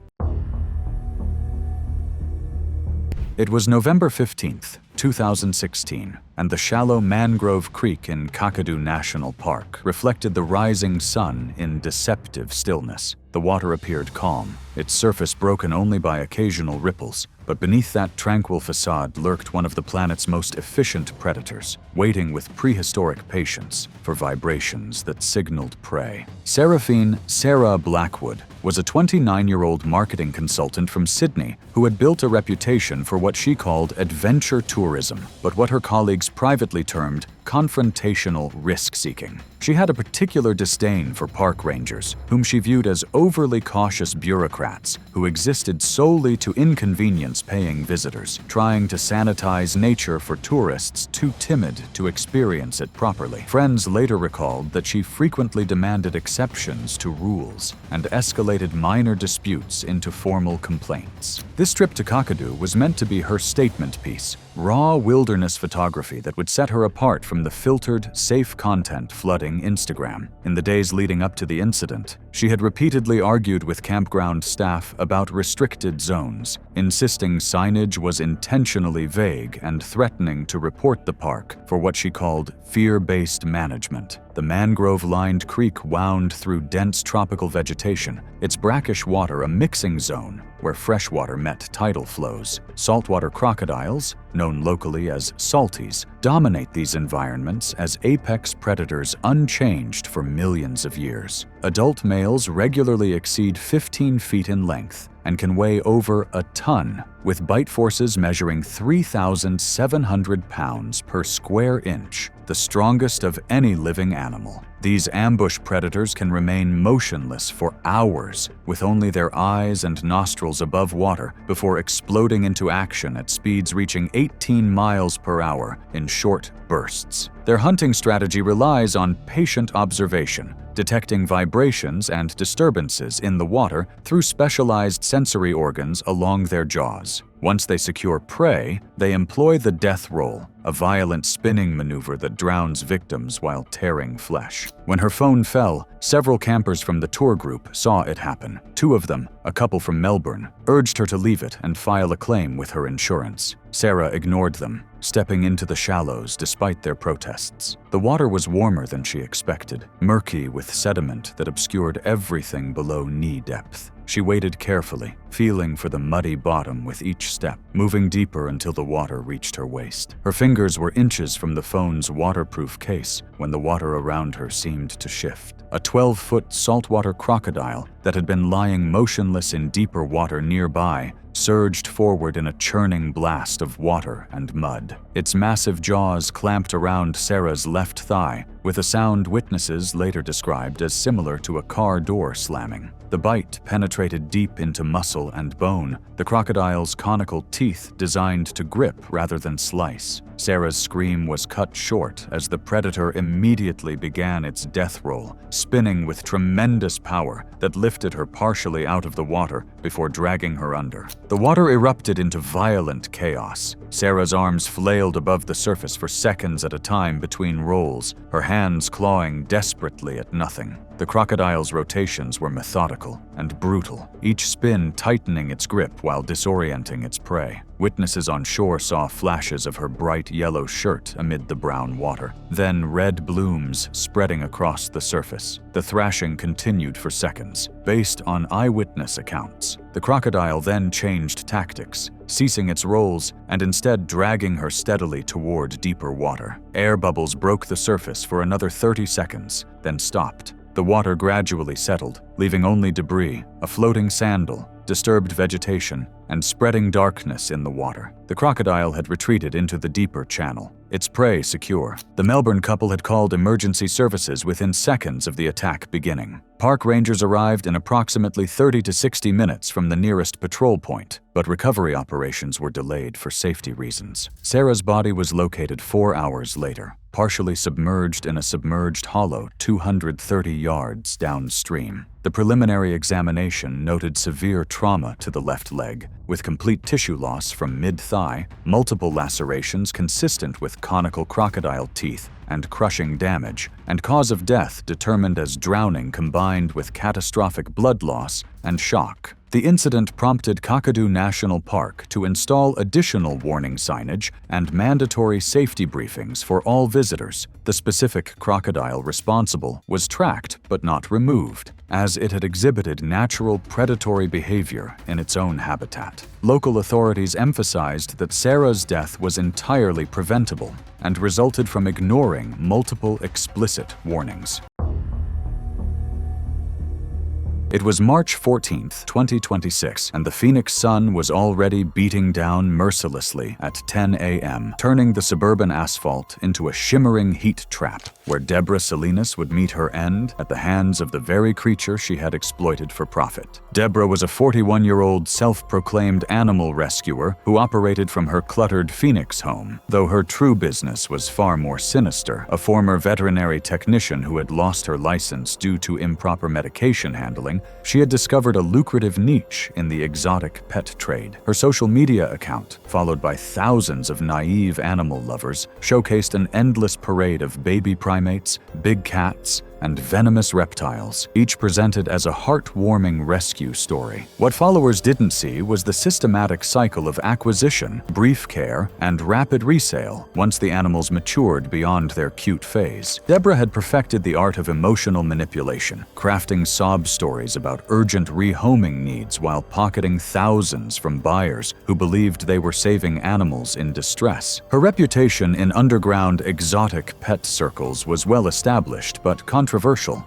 It was November 15th, 2016, and the shallow Mangrove Creek in Kakadu National Park reflected the rising sun in deceptive stillness. The water appeared calm, its surface broken only by occasional ripples, but beneath that tranquil facade lurked one of the planet's most efficient predators, waiting with prehistoric patience for vibrations that signaled prey. Seraphine Sarah Blackwood was a 29-year-old marketing consultant from Sydney who had built a reputation for what she called adventure tourism, but what her colleagues privately termed confrontational risk-seeking. She had a particular disdain for park rangers, whom she viewed as overly cautious bureaucrats who existed solely to inconvenience paying visitors, trying to sanitize nature for tourists too timid to experience it properly. Friends later recalled that she frequently demanded exceptions to rules and escalated minor disputes into formal complaints. This trip to Kakadu was meant to be her statement piece, raw wilderness photography that would set her apart from the filtered, safe content flooding Instagram. In the days leading up to the incident, she had repeatedly argued with campground staff about restricted zones, insisting signage was intentionally vague and threatening to report the park for what she called fear-based management. The mangrove-lined creek wound through dense tropical vegetation, its brackish water a mixing zone where freshwater met tidal flows. Saltwater crocodiles, known locally as salties, dominate these environments as apex predators unchanged for millions of years. Adult males regularly exceed 15 feet in length and can weigh over a ton, with bite forces measuring 3,700 pounds per square inch, the strongest of any living animal. These ambush predators can remain motionless for hours, with only their eyes and nostrils above water, before exploding into action at speeds reaching 18 miles per hour in short bursts. Their hunting strategy relies on patient observation, detecting vibrations and disturbances in the water through specialized sensory organs along their jaws. Once they secure prey, they employ the death roll, a violent spinning maneuver that drowns victims while tearing flesh. When her phone fell, several campers from the tour group saw it happen. Two of them, a couple from Melbourne, urged her to leave it and file a claim with her insurance. Sarah ignored them, stepping into the shallows despite their protests. The water was warmer than she expected, murky with sediment that obscured everything below knee depth. She waded carefully, feeling for the muddy bottom with each step, moving deeper until the water reached her waist. Her fingers were inches from the phone's waterproof case when the water around her seemed to shift. A 12-foot saltwater crocodile that had been lying motionless in deeper water nearby surged forward in a churning blast of water and mud. Its massive jaws clamped around Sarah's left thigh, with a sound witnesses later described as similar to a car door slamming. The bite penetrated deep into muscle and bone, the crocodile's conical teeth designed to grip rather than slice. Sarah's scream was cut short as the predator immediately began its death roll, spinning with tremendous power that lifted her partially out of the water before dragging her under. The water erupted into violent chaos. Sarah's arms flailed above the surface for seconds at a time between rolls, her hands clawing desperately at nothing. The crocodile's rotations were methodical and brutal, each spin tightening its grip while disorienting its prey. Witnesses on shore saw flashes of her bright yellow shirt amid the brown water, then red blooms spreading across the surface. The thrashing continued for seconds, based on eyewitness accounts. The crocodile then changed tactics, ceasing its rolls and instead dragging her steadily toward deeper water. Air bubbles broke the surface for another 30 seconds, then stopped. The water gradually settled, leaving only debris, a floating sandal, disturbed vegetation, and spreading darkness in the water. The crocodile had retreated into the deeper channel, its prey secure. The Melbourne couple had called emergency services within seconds of the attack beginning. Park rangers arrived in approximately 30 to 60 minutes from the nearest patrol point, but recovery operations were delayed for safety reasons. Sarah's body was located 4 hours later, partially submerged in a submerged hollow 230 yards downstream. The preliminary examination noted severe trauma to the left leg, with complete tissue loss from mid-thigh, multiple lacerations consistent with conical crocodile teeth, and crushing damage, and cause of death determined as drowning combined with catastrophic blood loss and shock. The incident prompted Kakadu National Park to install additional warning signage and mandatory safety briefings for all visitors. The specific crocodile responsible was tracked but not removed, as it had exhibited natural predatory behavior in its own habitat. Local authorities emphasized that Sarah's death was entirely preventable and resulted from ignoring multiple explicit warnings. It was March 14, 2026, and the Phoenix sun was already beating down mercilessly at 10 a.m., turning the suburban asphalt into a shimmering heat trap, where Deborah Salinas would meet her end at the hands of the very creature she had exploited for profit. Deborah was a 41-year-old self-proclaimed animal rescuer who operated from her cluttered Phoenix home, though her true business was far more sinister. A former veterinary technician who had lost her license due to improper medication handling, she had discovered a lucrative niche in the exotic pet trade. Her social media account, followed by thousands of naive animal lovers, showcased an endless parade of baby primates, big cats, and venomous reptiles, each presented as a heartwarming rescue story. What followers didn't see was the systematic cycle of acquisition, brief care, and rapid resale once the animals matured beyond their cute phase. Deborah had perfected the art of emotional manipulation, crafting sob stories about urgent rehoming needs while pocketing thousands from buyers who believed they were saving animals in distress. Her reputation in underground exotic pet circles was well established but controversial.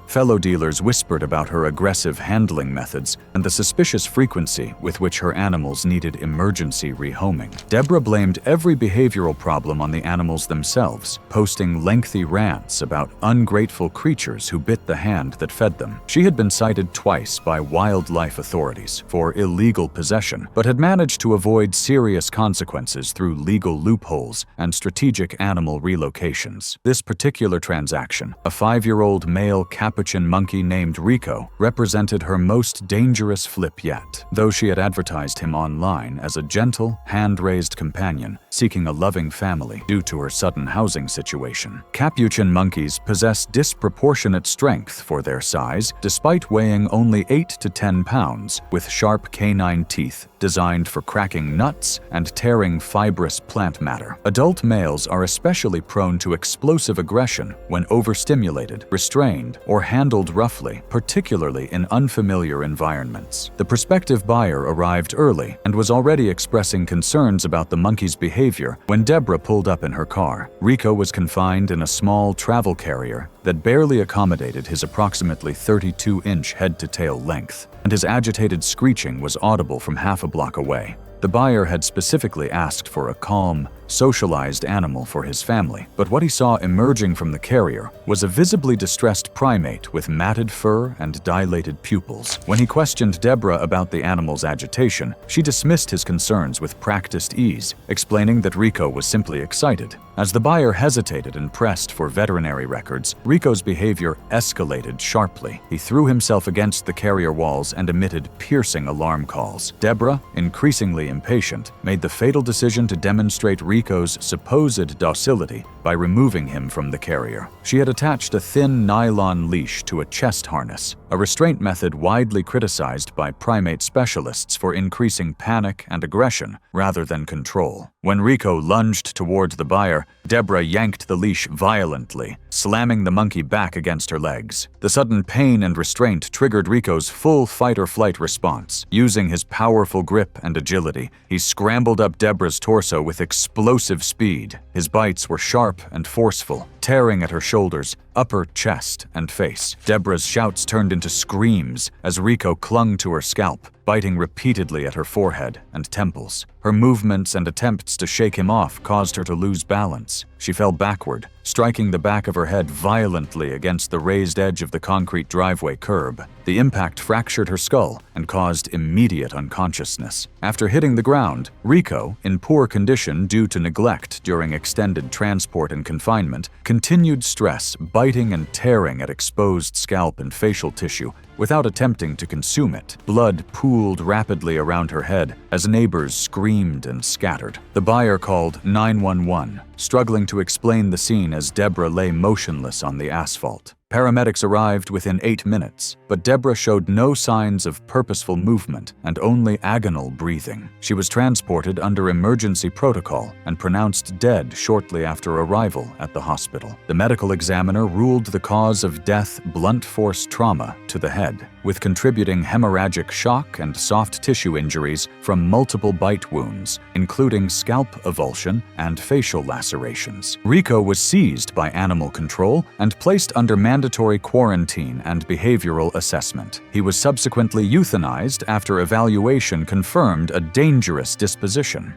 Fellow dealers whispered about her aggressive handling methods and the suspicious frequency with which her animals needed emergency rehoming. Deborah blamed every behavioral problem on the animals themselves, posting lengthy rants about ungrateful creatures who bit the hand that fed them. She had been cited twice by wildlife authorities for illegal possession, but had managed to avoid serious consequences through legal loopholes and strategic animal relocations. This particular transaction, a 5-year-old male capuchin monkey named Rico, represented her most dangerous flip yet, though she had advertised him online as a gentle, hand-raised companion seeking a loving family due to her sudden housing situation. Capuchin monkeys possess disproportionate strength for their size, despite weighing only 8 to 10 pounds, with sharp canine teeth designed for cracking nuts and tearing fibrous plant matter. Adult males are especially prone to explosive aggression when overstimulated, restrained, or handled roughly, particularly in unfamiliar environments. The prospective buyer arrived early and was already expressing concerns about the monkey's behavior when Deborah pulled up in her car. Rico was confined in a small travel carrier that barely accommodated his approximately 32-inch head-to-tail length, and his agitated screeching was audible from half a block away. The buyer had specifically asked for a calm, socialized animal for his family, but what he saw emerging from the carrier was a visibly distressed primate with matted fur and dilated pupils. When he questioned Deborah about the animal's agitation, she dismissed his concerns with practiced ease, explaining that Rico was simply excited. As the buyer hesitated and pressed for veterinary records, Rico's behavior escalated sharply. He threw himself against the carrier walls and emitted piercing alarm calls. Deborah, increasingly impatient, made the fatal decision to demonstrate Rico's supposed docility by removing him from the carrier. She had attached a thin nylon leash to a chest harness, a restraint method widely criticized by primate specialists for increasing panic and aggression rather than control. When Rico lunged toward the buyer, Deborah yanked the leash violently, slamming the monkey back against her legs. The sudden pain and restraint triggered Rico's full fight-or-flight response. Using his powerful grip and agility, he scrambled up Deborah's torso with explosive speed. His bites were sharp and forceful, tearing at her shoulders, upper chest, and face. Deborah's shouts turned into screams as Rico clung to her scalp, biting repeatedly at her forehead and temples. Her movements and attempts to shake him off caused her to lose balance. She fell backward, striking the back of her head violently against the raised edge of the concrete driveway curb. The impact fractured her skull and caused immediate unconsciousness. After hitting the ground, Rico, in poor condition due to neglect during extended transport and confinement, continued stress, biting and tearing at exposed scalp and facial tissue without attempting to consume it. Blood pooled rapidly around her head as neighbors screamed and scattered. The buyer called 911, struggling to explain the scene as Deborah lay motionless on the asphalt. Paramedics arrived within 8 minutes, but Deborah showed no signs of purposeful movement and only agonal breathing. She was transported under emergency protocol and pronounced dead shortly after arrival at the hospital. The medical examiner ruled the cause of death blunt force trauma to the head, with contributing hemorrhagic shock and soft tissue injuries from multiple bite wounds, including scalp avulsion and facial lacerations. Rico was seized by animal control and placed under mandatory quarantine and behavioral assessment. He was subsequently euthanized after evaluation confirmed a dangerous disposition.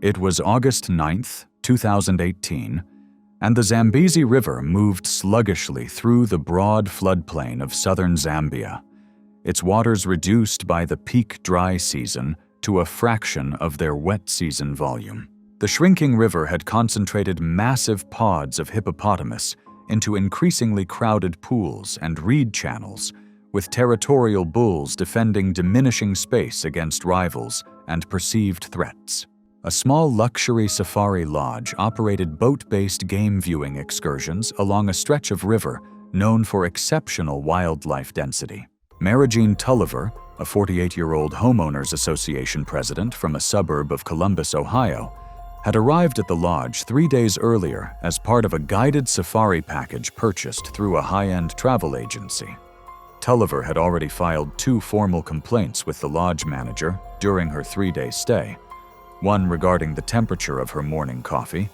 It was August 9th, 2018, and the Zambezi River moved sluggishly through the broad floodplain of southern Zambia, its waters reduced by the peak dry season to a fraction of their wet season volume. The shrinking river had concentrated massive pods of hippopotamus into increasingly crowded pools and reed channels, with territorial bulls defending diminishing space against rivals and perceived threats. A small luxury safari lodge operated boat-based game viewing excursions along a stretch of river known for exceptional wildlife density. Marigine Tulliver, a 48-year-old homeowners association president from a suburb of Columbus, Ohio, had arrived at the lodge 3 days earlier as part of a guided safari package purchased through a high-end travel agency. Tulliver had already filed 2 formal complaints with the lodge manager during her 3-day stay, one regarding the temperature of her morning coffee,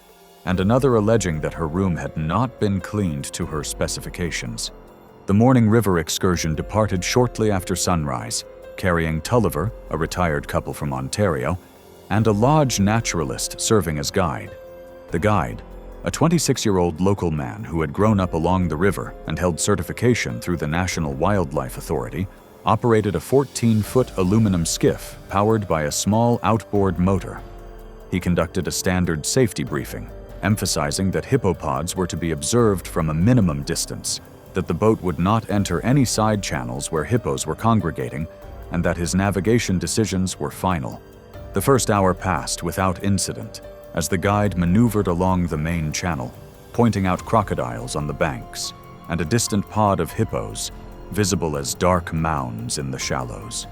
and another alleging that her room had not been cleaned to her specifications. The morning river excursion departed shortly after sunrise, carrying Tulliver, a retired couple from Ontario, and a lodge naturalist serving as guide. The guide, a 26-year-old local man who had grown up along the river and held certification through the National Wildlife Authority, operated a 14-foot aluminum skiff powered by a small outboard motor. He conducted a standard safety briefing, emphasizing that hippopods were to be observed from a minimum distance, that the boat would not enter any side channels where hippos were congregating, and that his navigation decisions were final. The first hour passed without incident as the guide maneuvered along the main channel, pointing out crocodiles on the banks and a distant pod of hippos, visible as dark mounds in the shallows.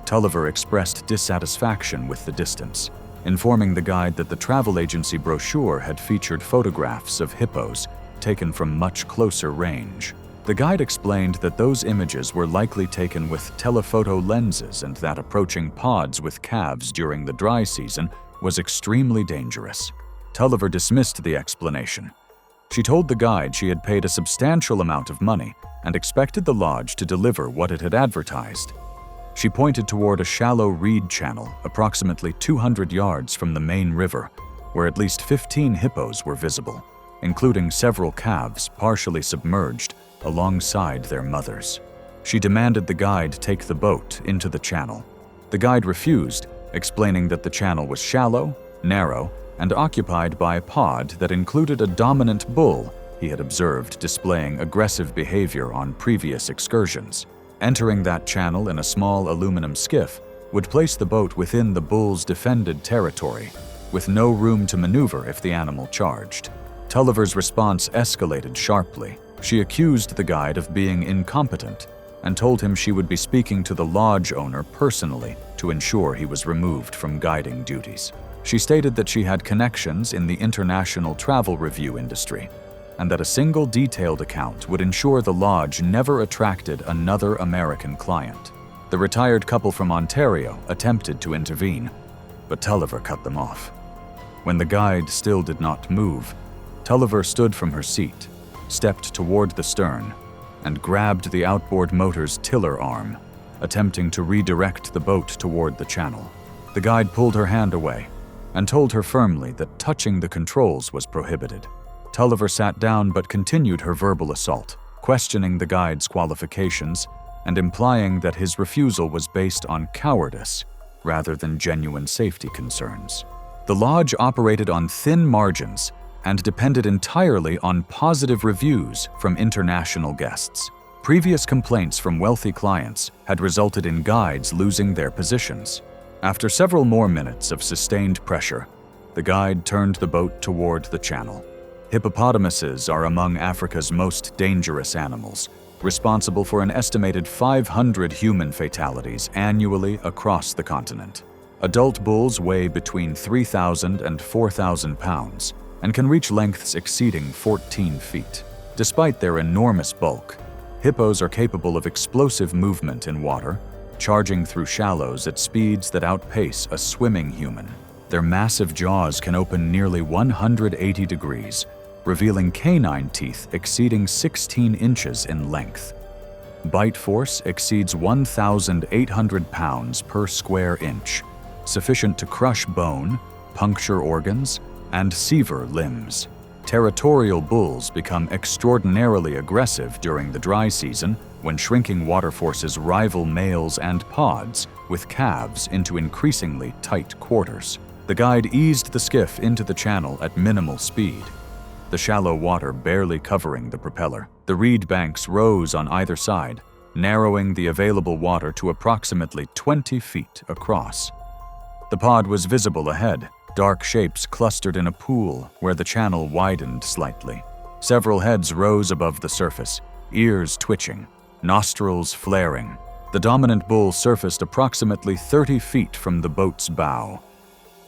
Tulliver expressed dissatisfaction with the distance, informing the guide that the travel agency brochure had featured photographs of hippos taken from much closer range. The guide explained that those images were likely taken with telephoto lenses and that approaching pods with calves during the dry season was extremely dangerous. Tulliver dismissed the explanation. She told the guide she had paid a substantial amount of money and expected the lodge to deliver what it had advertised. She pointed toward a shallow reed channel approximately 200 yards from the main river, where at least 15 hippos were visible, including several calves partially submerged alongside their mothers. She demanded the guide take the boat into the channel. The guide refused, explaining that the channel was shallow, narrow, and occupied by a pod that included a dominant bull he had observed displaying aggressive behavior on previous excursions. Entering that channel in a small aluminum skiff would place the boat within the bull's defended territory, with no room to maneuver if the animal charged. Tulliver's response escalated sharply. She accused the guide of being incompetent and told him she would be speaking to the lodge owner personally to ensure he was removed from guiding duties. She stated that she had connections in the international travel review industry and that a single detailed account would ensure the lodge never attracted another American client. The retired couple from Ontario attempted to intervene, but Tulliver cut them off. When the guide still did not move, Tulliver stood from her seat, stepped toward the stern, and grabbed the outboard motor's tiller arm, attempting to redirect the boat toward the channel. The guide pulled her hand away and told her firmly that touching the controls was prohibited. Tulliver sat down but continued her verbal assault, questioning the guide's qualifications and implying that his refusal was based on cowardice rather than genuine safety concerns. The lodge operated on thin margins and depended entirely on positive reviews from international guests. Previous complaints from wealthy clients had resulted in guides losing their positions. After several more minutes of sustained pressure, the guide turned the boat toward the channel. Hippopotamuses are among Africa's most dangerous animals, responsible for an estimated 500 human fatalities annually across the continent. Adult bulls weigh between 3,000 and 4,000 pounds and can reach lengths exceeding 14 feet. Despite their enormous bulk, hippos are capable of explosive movement in water, charging through shallows at speeds that outpace a swimming human. Their massive jaws can open nearly 180 degrees, revealing canine teeth exceeding 16 inches in length. Bite force exceeds 1,800 pounds per square inch, sufficient to crush bone, puncture organs, and sever limbs. Territorial bulls become extraordinarily aggressive during the dry season when shrinking water forces rival males and pods with calves into increasingly tight quarters. The guide eased the skiff into the channel at minimal speed, the shallow water barely covering the propeller. The reed banks rose on either side, narrowing the available water to approximately 20 feet across. The pod was visible ahead, dark shapes clustered in a pool where the channel widened slightly. Several heads rose above the surface, ears twitching, nostrils flaring. The dominant bull surfaced approximately 30 feet from the boat's bow.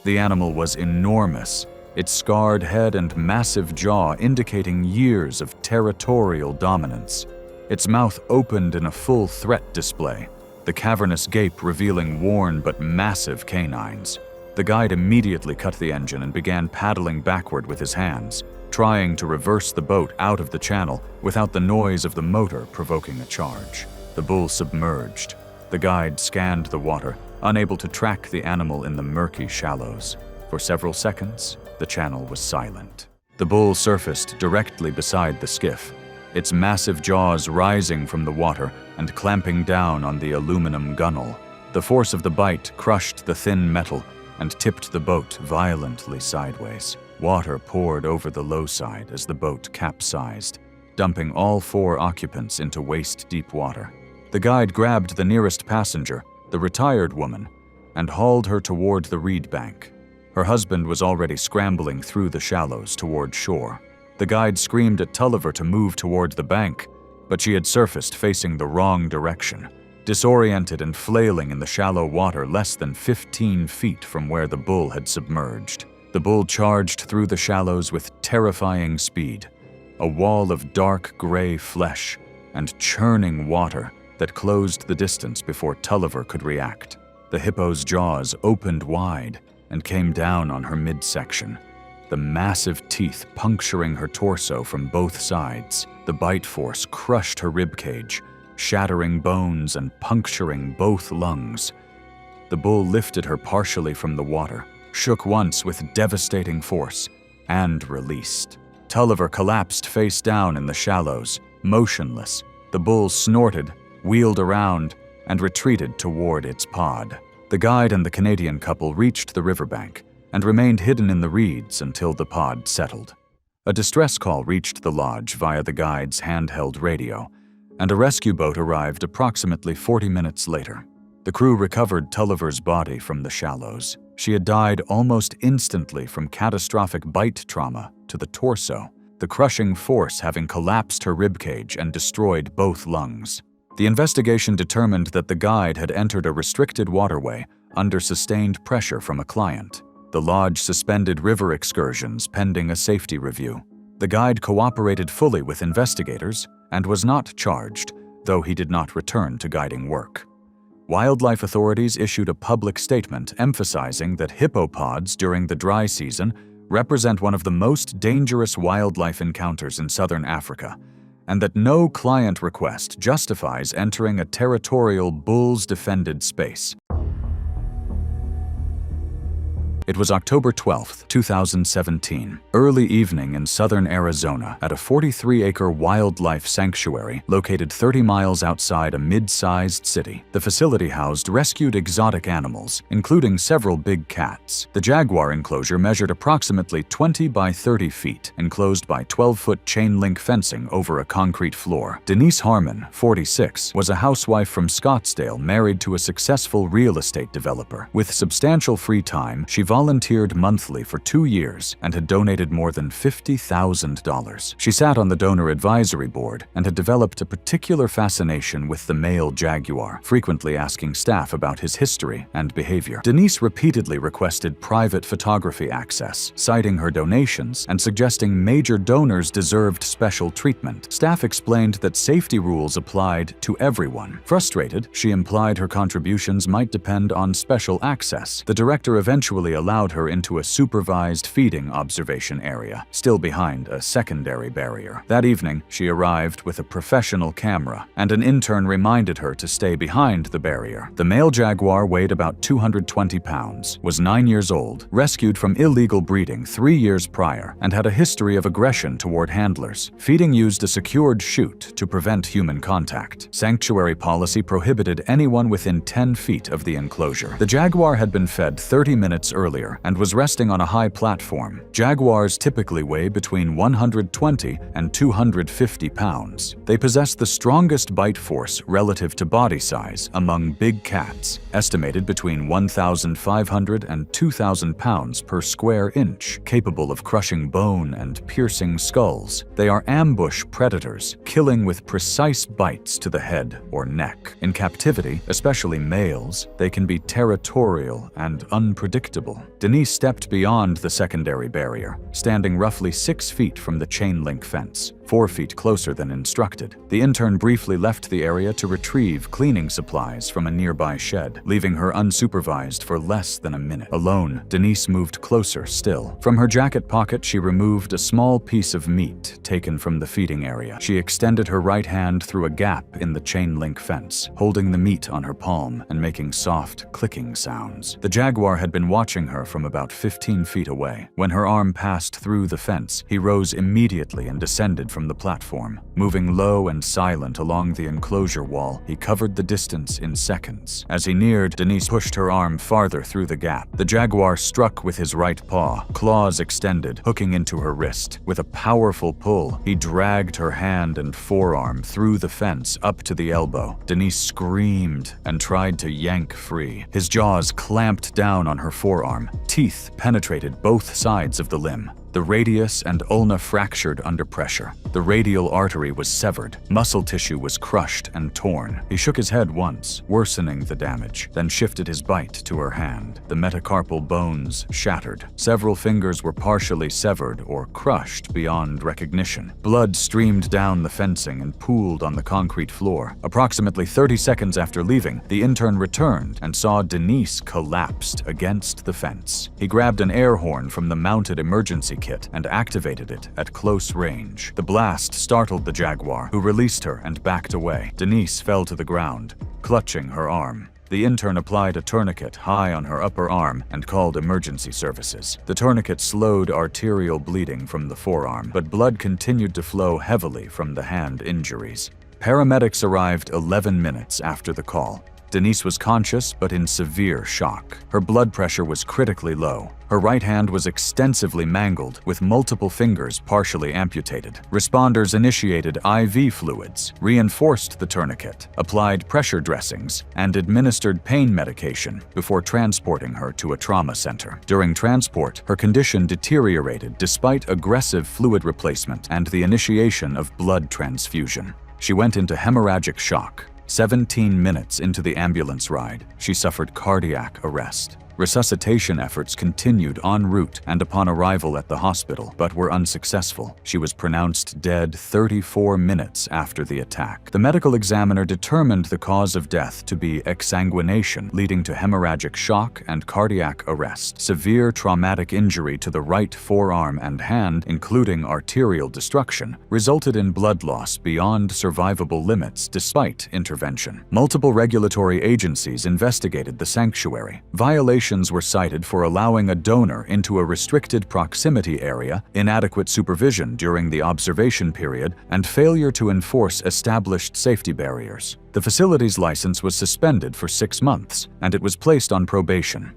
The animal was enormous, its scarred head and massive jaw indicating years of territorial dominance. Its mouth opened in a full threat display, the cavernous gape revealing worn but massive canines. The guide immediately cut the engine and began paddling backward with his hands, trying to reverse the boat out of the channel without the noise of the motor provoking a charge. The bull submerged. The guide scanned the water, unable to track the animal in the murky shallows. For several seconds, the channel was silent. The bull surfaced directly beside the skiff, its massive jaws rising from the water and clamping down on the aluminum gunnel. The force of the bite crushed the thin metal and tipped the boat violently sideways. Water poured over the low side as the boat capsized, dumping all 4 occupants into waist-deep water. The guide grabbed the nearest passenger, the retired woman, and hauled her toward the reed bank. Her husband was already scrambling through the shallows toward shore. The guide screamed at Tulliver to move toward the bank, but she had surfaced facing the wrong direction, disoriented and flailing in the shallow water less than 15 feet from where the bull had submerged. The bull charged through the shallows with terrifying speed, a wall of dark gray flesh and churning water that closed the distance before Tulliver could react. The hippo's jaws opened wide and came down on her midsection, the massive teeth puncturing her torso from both sides. The bite force crushed her ribcage, shattering bones and puncturing both lungs. The bull lifted her partially from the water, shook once with devastating force, and released. Tulliver collapsed face down in the shallows, motionless. The bull snorted, wheeled around, and retreated toward its pod. The guide and the Canadian couple reached the riverbank and remained hidden in the reeds until the pod settled. A distress call reached the lodge via the guide's handheld radio, and a rescue boat arrived approximately 40 minutes later. The crew recovered Tulliver's body from the shallows. She had died almost instantly from catastrophic bite trauma to the torso, the crushing force having collapsed her ribcage and destroyed both lungs. The investigation determined that the guide had entered a restricted waterway under sustained pressure from a client. The lodge suspended river excursions pending a safety review. The guide cooperated fully with investigators and was not charged, though he did not return to guiding work. Wildlife authorities issued a public statement emphasizing that hippopods during the dry season represent one of the most dangerous wildlife encounters in southern Africa, and that no client request justifies entering a territorial bulls-defended space. It was October 12, 2017, early evening in southern Arizona at a 43-acre wildlife sanctuary located 30 miles outside a mid-sized city. The facility housed rescued exotic animals, including several big cats. The jaguar enclosure measured approximately 20 by 30 feet, enclosed by 12-foot chain-link fencing over a concrete floor. Denise Harmon, 46, was a housewife from Scottsdale married to a successful real estate developer. With substantial free time, she volunteered monthly for 2 years and had donated more than $50,000. She sat on the donor advisory board and had developed a particular fascination with the male jaguar, frequently asking staff about his history and behavior. Denise repeatedly requested private photography access, citing her donations and suggesting major donors deserved special treatment. Staff explained that safety rules applied to everyone. Frustrated, she implied her contributions might depend on special access. The director eventually allowed her into a supervised feeding observation area, still behind a secondary barrier. That evening, she arrived with a professional camera, and an intern reminded her to stay behind the barrier. The male jaguar weighed about 220 pounds, was 9 years old, rescued from illegal breeding 3 years prior, and had a history of aggression toward handlers. Feeding used a secured chute to prevent human contact. Sanctuary policy prohibited anyone within 10 feet of the enclosure. The jaguar had been fed 30 minutes earlier and was resting on a high platform. Jaguars typically weigh between 120 and 250 pounds. They possess the strongest bite force relative to body size among big cats, estimated between 1,500 and 2,000 pounds per square inch, capable of crushing bone and piercing skulls. They are ambush predators, killing with precise bites to the head or neck. In captivity, especially males, they can be territorial and unpredictable. Denise stepped beyond the secondary barrier, standing roughly 6 feet from the chain-link fence, 4 feet closer than instructed. The intern briefly left the area to retrieve cleaning supplies from a nearby shed, leaving her unsupervised for less than a minute. Alone, Denise moved closer still. From her jacket pocket, she removed a small piece of meat taken from the feeding area. She extended her right hand through a gap in the chain-link fence, holding the meat on her palm and making soft, clicking sounds. The jaguar had been watching her from about 15 feet away. When her arm passed through the fence, he rose immediately and descended from the platform. Moving low and silent along the enclosure wall, he covered the distance in seconds. As he neared, Denise pushed her arm farther through the gap. The jaguar struck with his right paw, claws extended, hooking into her wrist. With a powerful pull, he dragged her hand and forearm through the fence up to the elbow. Denise screamed and tried to yank free. His jaws clamped down on her forearm. Teeth penetrated both sides of the limb. The radius and ulna fractured under pressure. The radial artery was severed. Muscle tissue was crushed and torn. He shook his head once, worsening the damage, then shifted his bite to her hand. The metacarpal bones shattered. Several fingers were partially severed or crushed beyond recognition. Blood streamed down the fencing and pooled on the concrete floor. Approximately 30 seconds after leaving, the intern returned and saw Denise collapsed against the fence. He grabbed an air horn from the mounted emergency kit and activated it at close range. The blast startled the jaguar, who released her and backed away. Denise fell to the ground, clutching her arm. The intern applied a tourniquet high on her upper arm and called emergency services. The tourniquet slowed arterial bleeding from the forearm, but blood continued to flow heavily from the hand injuries. Paramedics arrived 11 minutes after the call. Denise was conscious but in severe shock. Her blood pressure was critically low. Her right hand was extensively mangled, with multiple fingers partially amputated. Responders initiated IV fluids, reinforced the tourniquet, applied pressure dressings, and administered pain medication before transporting her to a trauma center. During transport, her condition deteriorated despite aggressive fluid replacement and the initiation of blood transfusion. She went into hemorrhagic shock. 17 minutes into the ambulance ride, she suffered cardiac arrest. Resuscitation efforts continued en route and upon arrival at the hospital, but were unsuccessful. She was pronounced dead 34 minutes after the attack. The medical examiner determined the cause of death to be exsanguination, leading to hemorrhagic shock and cardiac arrest. Severe traumatic injury to the right forearm and hand, including arterial destruction, resulted in blood loss beyond survivable limits despite intervention. Multiple regulatory agencies investigated the sanctuary. Violations were cited for allowing a donor into a restricted proximity area, inadequate supervision during the observation period, and failure to enforce established safety barriers. The facility's license was suspended for 6 months, and it was placed on probation.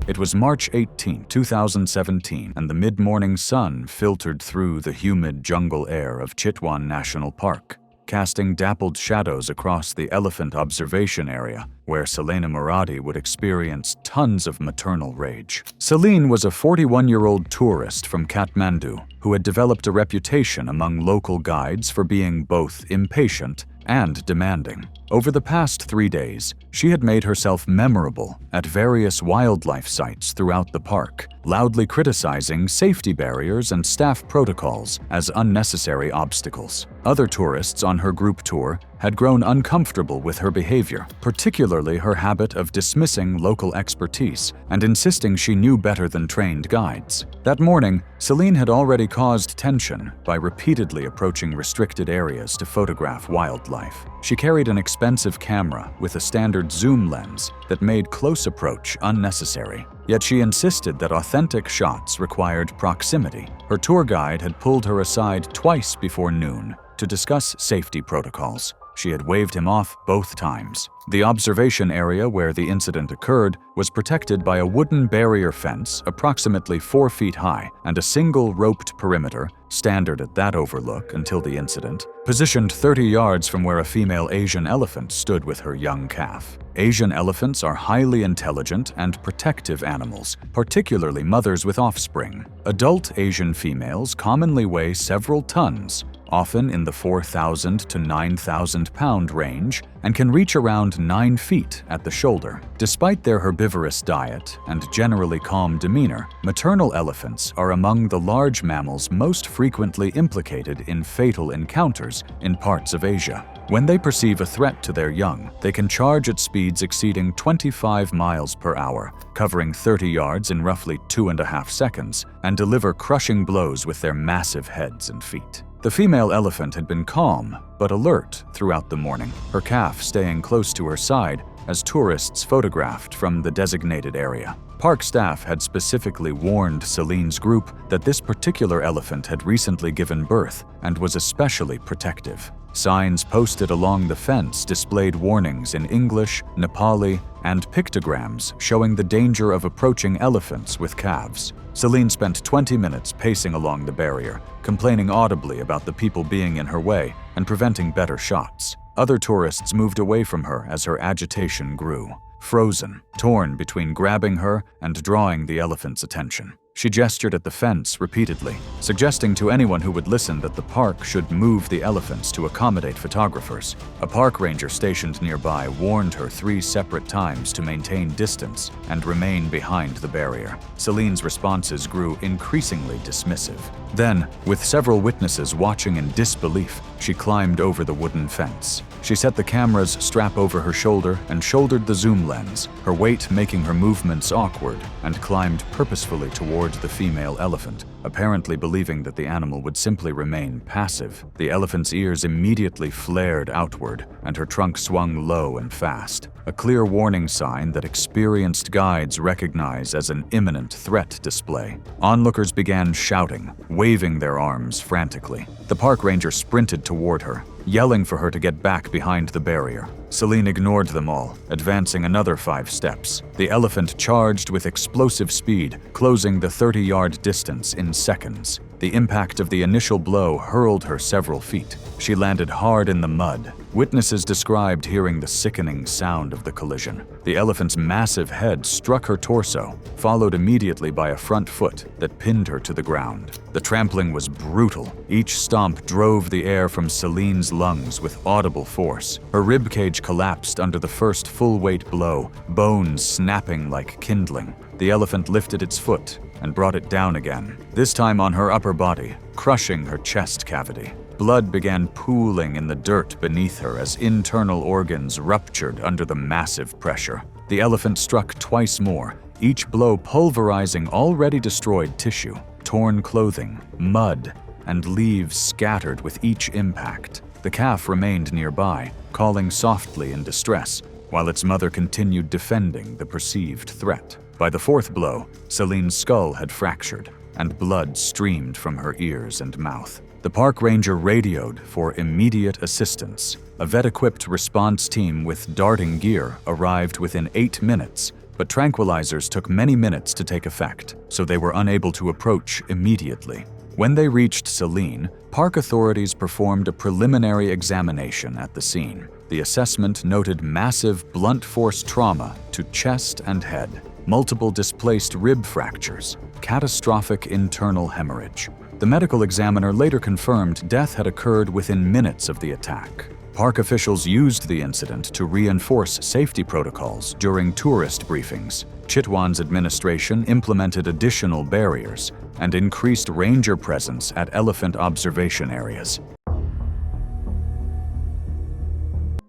It was March 18, 2017, and the mid-morning sun filtered through the humid jungle air of Chitwan National Park, casting dappled shadows across the elephant observation area, where Selena Muradi would experience tons of maternal rage. Celine was a 41-year-old tourist from Kathmandu who had developed a reputation among local guides for being both impatient and demanding. Over the past 3 days, she had made herself memorable at various wildlife sites throughout the park, loudly criticizing safety barriers and staff protocols as unnecessary obstacles. Other tourists on her group tour had grown uncomfortable with her behavior, particularly her habit of dismissing local expertise and insisting she knew better than trained guides. That morning, Celine had already caused tension by repeatedly approaching restricted areas to photograph wildlife. She carried an expensive camera with a standard zoom lens that made close approach unnecessary. Yet she insisted that authentic shots required proximity. Her tour guide had pulled her aside twice before noon to discuss safety protocols. She had waved him off both times. The observation area where the incident occurred was protected by a wooden barrier fence approximately 4 feet high and a single roped perimeter, standard at that overlook until the incident, positioned 30 yards from where a female Asian elephant stood with her young calf. Asian elephants are highly intelligent and protective animals, particularly mothers with offspring. Adult Asian females commonly weigh several tons, often in the 4,000 to 9,000 pound range, and can reach around 9 feet at the shoulder. Despite their herbivorous diet and generally calm demeanor, maternal elephants are among the large mammals most frequently implicated in fatal encounters in parts of Asia. When they perceive a threat to their young, they can charge at speeds exceeding 25 miles per hour, covering 30 yards in roughly 2.5 seconds, and deliver crushing blows with their massive heads and feet. The female elephant had been calm but alert throughout the morning, her calf staying close to her side as tourists photographed from the designated area. Park staff had specifically warned Celine's group that this particular elephant had recently given birth and was especially protective. Signs posted along the fence displayed warnings in English, Nepali, and pictograms showing the danger of approaching elephants with calves. Celine spent 20 minutes pacing along the barrier, complaining audibly about the people being in her way and preventing better shots. Other tourists moved away from her as her agitation grew, frozen, torn between grabbing her and drawing the elephant's attention. She gestured at the fence repeatedly, suggesting to anyone who would listen that the park should move the elephants to accommodate photographers. A park ranger stationed nearby warned her 3 separate times to maintain distance and remain behind the barrier. Celine's responses grew increasingly dismissive. Then, with several witnesses watching in disbelief, she climbed over the wooden fence. She set the camera's strap over her shoulder and shouldered the zoom lens, her weight making her movements awkward, and climbed purposefully toward the female elephant, apparently believing that the animal would simply remain passive. The elephant's ears immediately flared outward, and her trunk swung low and fast, a clear warning sign that experienced guides recognize as an imminent threat display. Onlookers began shouting, waving their arms frantically. The park ranger sprinted toward her, yelling for her to get back behind the barrier. Celine ignored them all, advancing another 5 steps. The elephant charged with explosive speed, closing the 30-yard distance in seconds. The impact of the initial blow hurled her several feet. She landed hard in the mud, Witnesses described hearing the sickening sound of the collision. The elephant's massive head struck her torso, followed immediately by a front foot that pinned her to the ground. The trampling was brutal. Each stomp drove the air from Celine's lungs with audible force. Her ribcage collapsed under the first full-weight blow, bones snapping like kindling. The elephant lifted its foot and brought it down again, this time on her upper body, crushing her chest cavity. Blood began pooling in the dirt beneath her as internal organs ruptured under the massive pressure. The elephant struck twice more, each blow pulverizing already destroyed tissue. Torn clothing, mud, and leaves scattered with each impact. The calf remained nearby, calling softly in distress, while its mother continued defending the perceived threat. By the fourth blow, Celine's skull had fractured, and blood streamed from her ears and mouth. The park ranger radioed for immediate assistance. A vet-equipped response team with darting gear arrived within 8 minutes, but tranquilizers took many minutes to take effect, so they were unable to approach immediately. When they reached Celine, park authorities performed a preliminary examination at the scene. The assessment noted massive blunt force trauma to chest and head, multiple displaced rib fractures, catastrophic internal hemorrhage. The medical examiner later confirmed death had occurred within minutes of the attack. Park officials used the incident to reinforce safety protocols during tourist briefings. Chitwan's administration implemented additional barriers and increased ranger presence at elephant observation areas.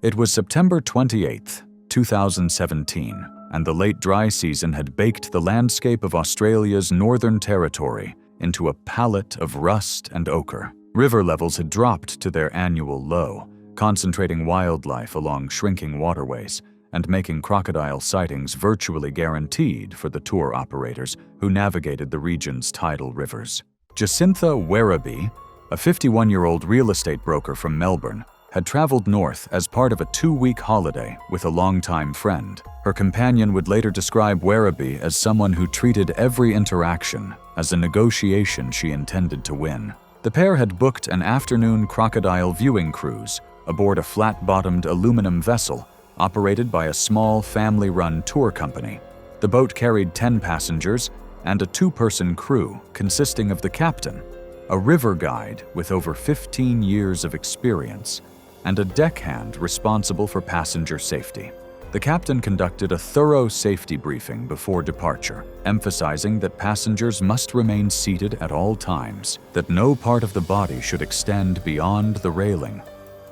It was September 28, 2017, and the late dry season had baked the landscape of Australia's Northern Territory into a palette of rust and ochre. River levels had dropped to their annual low, concentrating wildlife along shrinking waterways and making crocodile sightings virtually guaranteed for the tour operators who navigated the region's tidal rivers. Jacintha Werribee, a 51-year-old real estate broker from Melbourne, had traveled north as part of a 2-week holiday with a longtime friend. Her companion would later describe Werribee as someone who treated every interaction as a negotiation she intended to win. The pair had booked an afternoon crocodile viewing cruise aboard a flat-bottomed aluminum vessel operated by a small family-run tour company. The boat carried 10 passengers and a 2-person crew consisting of the captain, a river guide with over 15 years of experience, and a deckhand responsible for passenger safety. The captain conducted a thorough safety briefing before departure, emphasizing that passengers must remain seated at all times, that no part of the body should extend beyond the railing,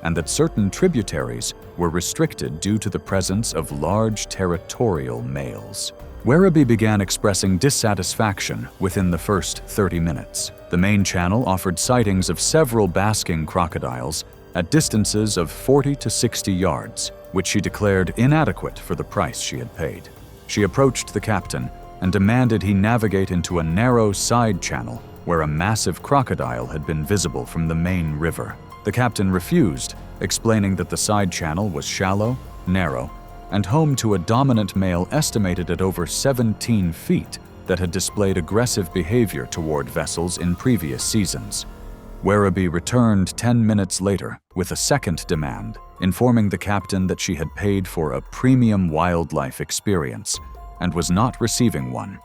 and that certain tributaries were restricted due to the presence of large territorial males. Werribee began expressing dissatisfaction within the first 30 minutes. The main channel offered sightings of several basking crocodiles at distances of 40 to 60 yards, which she declared inadequate for the price she had paid. She approached the captain and demanded he navigate into a narrow side channel where a massive crocodile had been visible from the main river. The captain refused, explaining that the side channel was shallow, narrow, and home to a dominant male estimated at over 17 feet that had displayed aggressive behavior toward vessels in previous seasons. Werribee returned 10 minutes later with a second demand, informing the captain that she had paid for a premium wildlife experience and was not receiving one.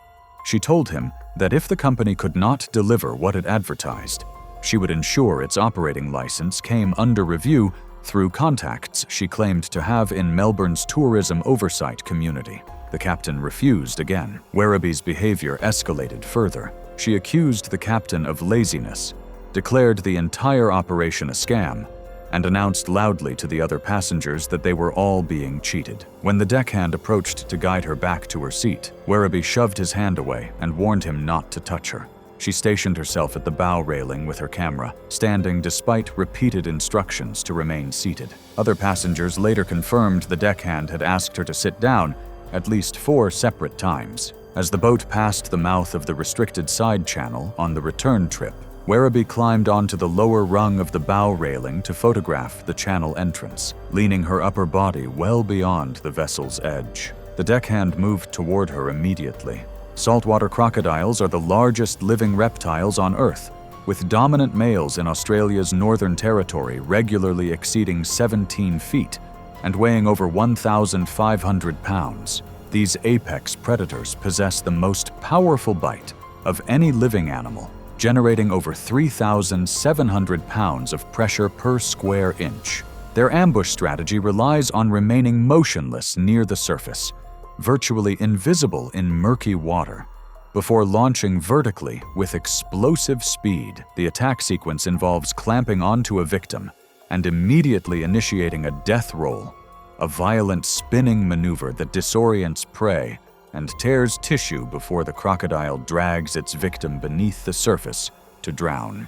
She told him that if the company could not deliver what it advertised, she would ensure its operating license came under review through contacts she claimed to have in Melbourne's tourism oversight community. The captain refused again. Werribee's behavior escalated further. She accused the captain of laziness, declared the entire operation a scam, and announced loudly to the other passengers that they were all being cheated. When the deckhand approached to guide her back to her seat, Werribee shoved his hand away and warned him not to touch her. She stationed herself at the bow railing with her camera, standing despite repeated instructions to remain seated. Other passengers later confirmed the deckhand had asked her to sit down at least 4 separate times. As the boat passed the mouth of the restricted side channel on the return trip, Werribee climbed onto the lower rung of the bow railing to photograph the channel entrance, leaning her upper body well beyond the vessel's edge. The deckhand moved toward her immediately. Saltwater crocodiles are the largest living reptiles on Earth, with dominant males in Australia's Northern Territory regularly exceeding 17 feet and weighing over 1,500 pounds. These apex predators possess the most powerful bite of any living animal, generating over 3,700 pounds of pressure per square inch. Their ambush strategy relies on remaining motionless near the surface, virtually invisible in murky water, before launching vertically with explosive speed. The attack sequence involves clamping onto a victim and immediately initiating a death roll, a violent spinning maneuver that disorients prey and tears tissue before the crocodile drags its victim beneath the surface to drown.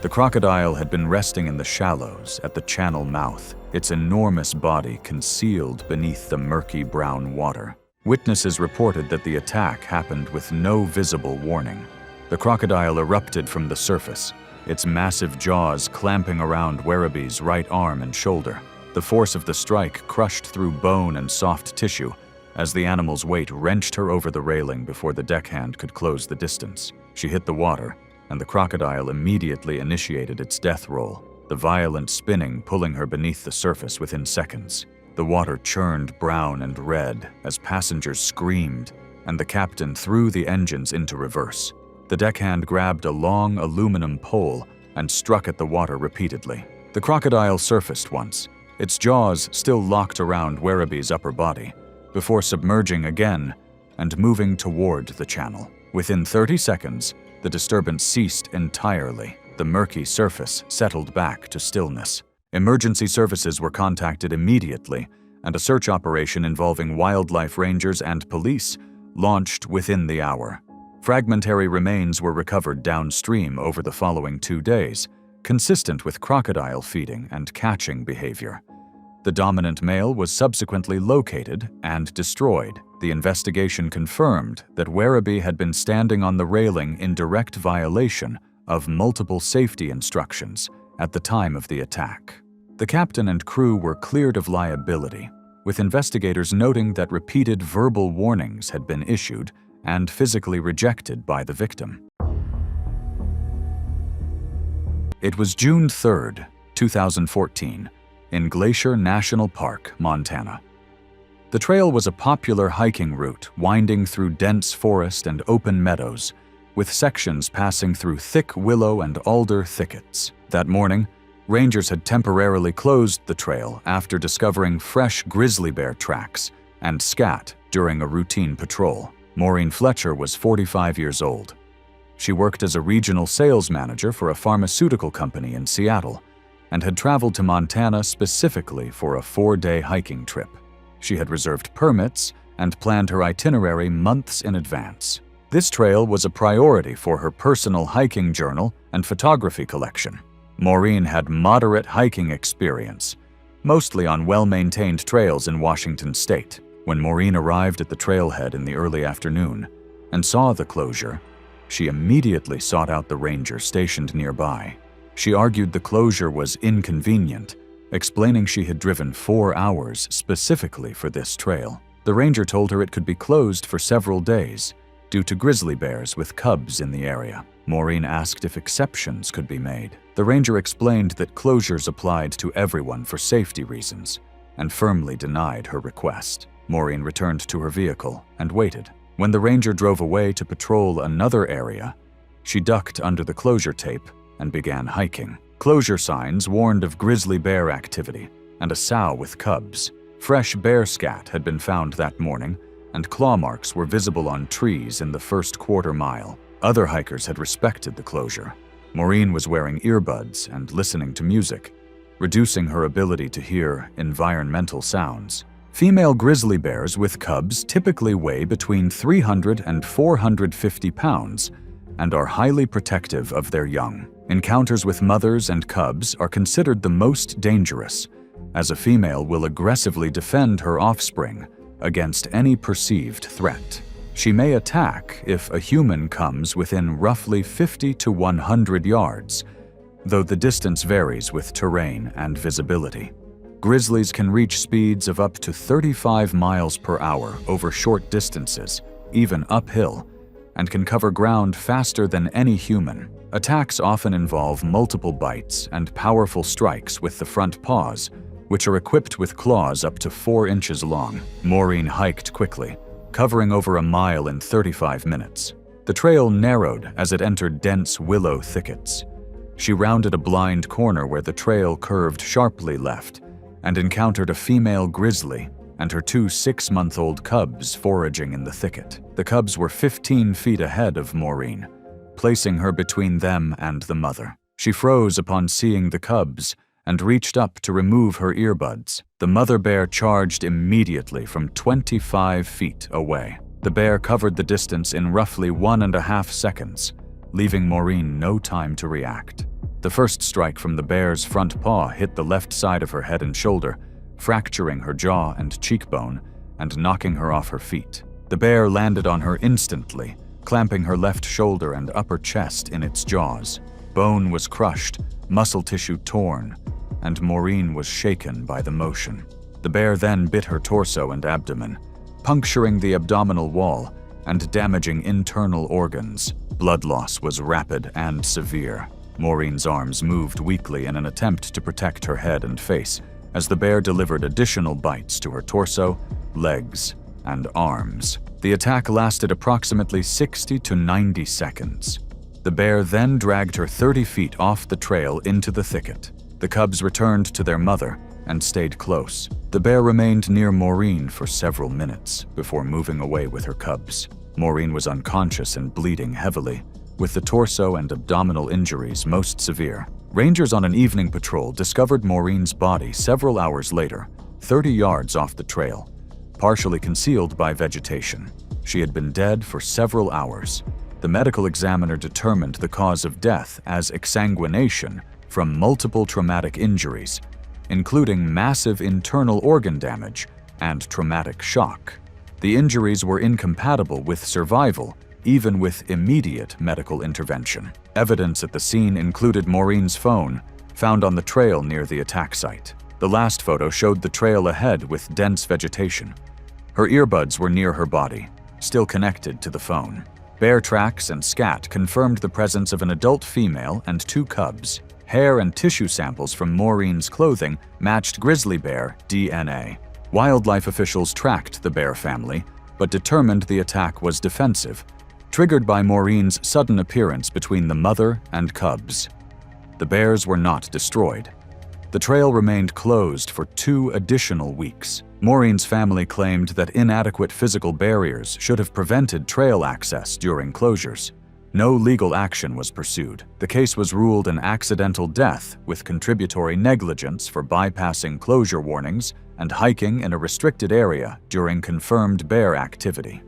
The crocodile had been resting in the shallows at the channel mouth, its enormous body concealed beneath the murky brown water. Witnesses reported that the attack happened with no visible warning. The crocodile erupted from the surface, its massive jaws clamping around Werribé's right arm and shoulder. The force of the strike crushed through bone and soft tissue as the animal's weight wrenched her over the railing before the deckhand could close the distance. She hit the water, and the crocodile immediately initiated its death roll, the violent spinning pulling her beneath the surface within seconds. The water churned brown and red as passengers screamed, and the captain threw the engines into reverse. The deckhand grabbed a long aluminum pole and struck at the water repeatedly. The crocodile surfaced once, its jaws still locked around Werribé's upper body, before submerging again and moving toward the channel. Within 30 seconds, the disturbance ceased entirely. The murky surface settled back to stillness. Emergency services were contacted immediately, and a search operation involving wildlife rangers and police launched within the hour. Fragmentary remains were recovered downstream over the following 2 days, consistent with crocodile feeding and catching behavior. The dominant male was subsequently located and destroyed. The investigation confirmed that Werribé had been standing on the railing in direct violation of multiple safety instructions at the time of the attack. The captain and crew were cleared of liability, with investigators noting that repeated verbal warnings had been issued and physically rejected by the victim. It was June 3, 2014, in Glacier National Park, Montana. The trail was a popular hiking route winding through dense forest and open meadows, with sections passing through thick willow and alder thickets. That morning, rangers had temporarily closed the trail after discovering fresh grizzly bear tracks and scat during a routine patrol. Maureen Fletcher was 45 years old. She worked as a regional sales manager for a pharmaceutical company in Seattle and had traveled to Montana specifically for a 4-day hiking trip. She had reserved permits and planned her itinerary months in advance. This trail was a priority for her personal hiking journal and photography collection. Maureen had moderate hiking experience, mostly on well-maintained trails in Washington state. When Maureen arrived at the trailhead in the early afternoon and saw the closure, she immediately sought out the ranger stationed nearby. She argued the closure was inconvenient, explaining she had driven 4 hours specifically for this trail. The ranger told her it could be closed for several days due to grizzly bears with cubs in the area. Maureen asked if exceptions could be made. The ranger explained that closures applied to everyone for safety reasons and firmly denied her request. Maureen returned to her vehicle and waited. When the ranger drove away to patrol another area, she ducked under the closure tape and began hiking. Closure signs warned of grizzly bear activity and a sow with cubs. Fresh bear scat had been found that morning, and claw marks were visible on trees in the first quarter mile. Other hikers had respected the closure. Maureen was wearing earbuds and listening to music, reducing her ability to hear environmental sounds. Female grizzly bears with cubs typically weigh between 300 and 450 pounds and are highly protective of their young. Encounters with mothers and cubs are considered the most dangerous, as a female will aggressively defend her offspring against any perceived threat. She may attack if a human comes within roughly 50 to 100 yards, though the distance varies with terrain and visibility. Grizzlies can reach speeds of up to 35 miles per hour over short distances, even uphill, and can cover ground faster than any human. Attacks often involve multiple bites and powerful strikes with the front paws, which are equipped with claws up to 4 inches long. Maureen hiked quickly, covering over a mile in 35 minutes. The trail narrowed as it entered dense willow thickets. She rounded a blind corner where the trail curved sharply left and encountered a female grizzly and her 2 6-month-old cubs foraging in the thicket. The cubs were 15 feet ahead of Maureen, placing her between them and the mother. She froze upon seeing the cubs and reached up to remove her earbuds. The mother bear charged immediately from 25 feet away. The bear covered the distance in roughly 1.5 seconds, leaving Maureen no time to react. The first strike from the bear's front paw hit the left side of her head and shoulder, fracturing her jaw and cheekbone and knocking her off her feet. The bear landed on her instantly, clamping her left shoulder and upper chest in its jaws. Bone was crushed, muscle tissue torn, and Maureen was shaken by the motion. The bear then bit her torso and abdomen, puncturing the abdominal wall and damaging internal organs. Blood loss was rapid and severe. Maureen's arms moved weakly in an attempt to protect her head and face as the bear delivered additional bites to her torso, legs, and arms. The attack lasted approximately 60 to 90 seconds. The bear then dragged her 30 feet off the trail into the thicket. The cubs returned to their mother and stayed close. The bear remained near Maureen for several minutes before moving away with her cubs. Maureen was unconscious and bleeding heavily, with the torso and abdominal injuries most severe. Rangers on an evening patrol discovered Maureen's body several hours later, 30 yards off the trail, partially concealed by vegetation. She had been dead for several hours. The medical examiner determined the cause of death as exsanguination from multiple traumatic injuries, including massive internal organ damage and traumatic shock. The injuries were incompatible with survival, even with immediate medical intervention. Evidence at the scene included Maureen's phone, found on the trail near the attack site. The last photo showed the trail ahead with dense vegetation. Her earbuds were near her body, still connected to the phone. Bear tracks and scat confirmed the presence of an adult female and 2 cubs. Hair and tissue samples from Maureen's clothing matched grizzly bear DNA. Wildlife officials tracked the bear family, but determined the attack was defensive, triggered by Maureen's sudden appearance between the mother and cubs. The bears were not destroyed. The trail remained closed for 2 additional weeks. Maureen's family claimed that inadequate physical barriers should have prevented trail access during closures. No legal action was pursued. The case was ruled an accidental death with contributory negligence for bypassing closure warnings and hiking in a restricted area during confirmed bear activity.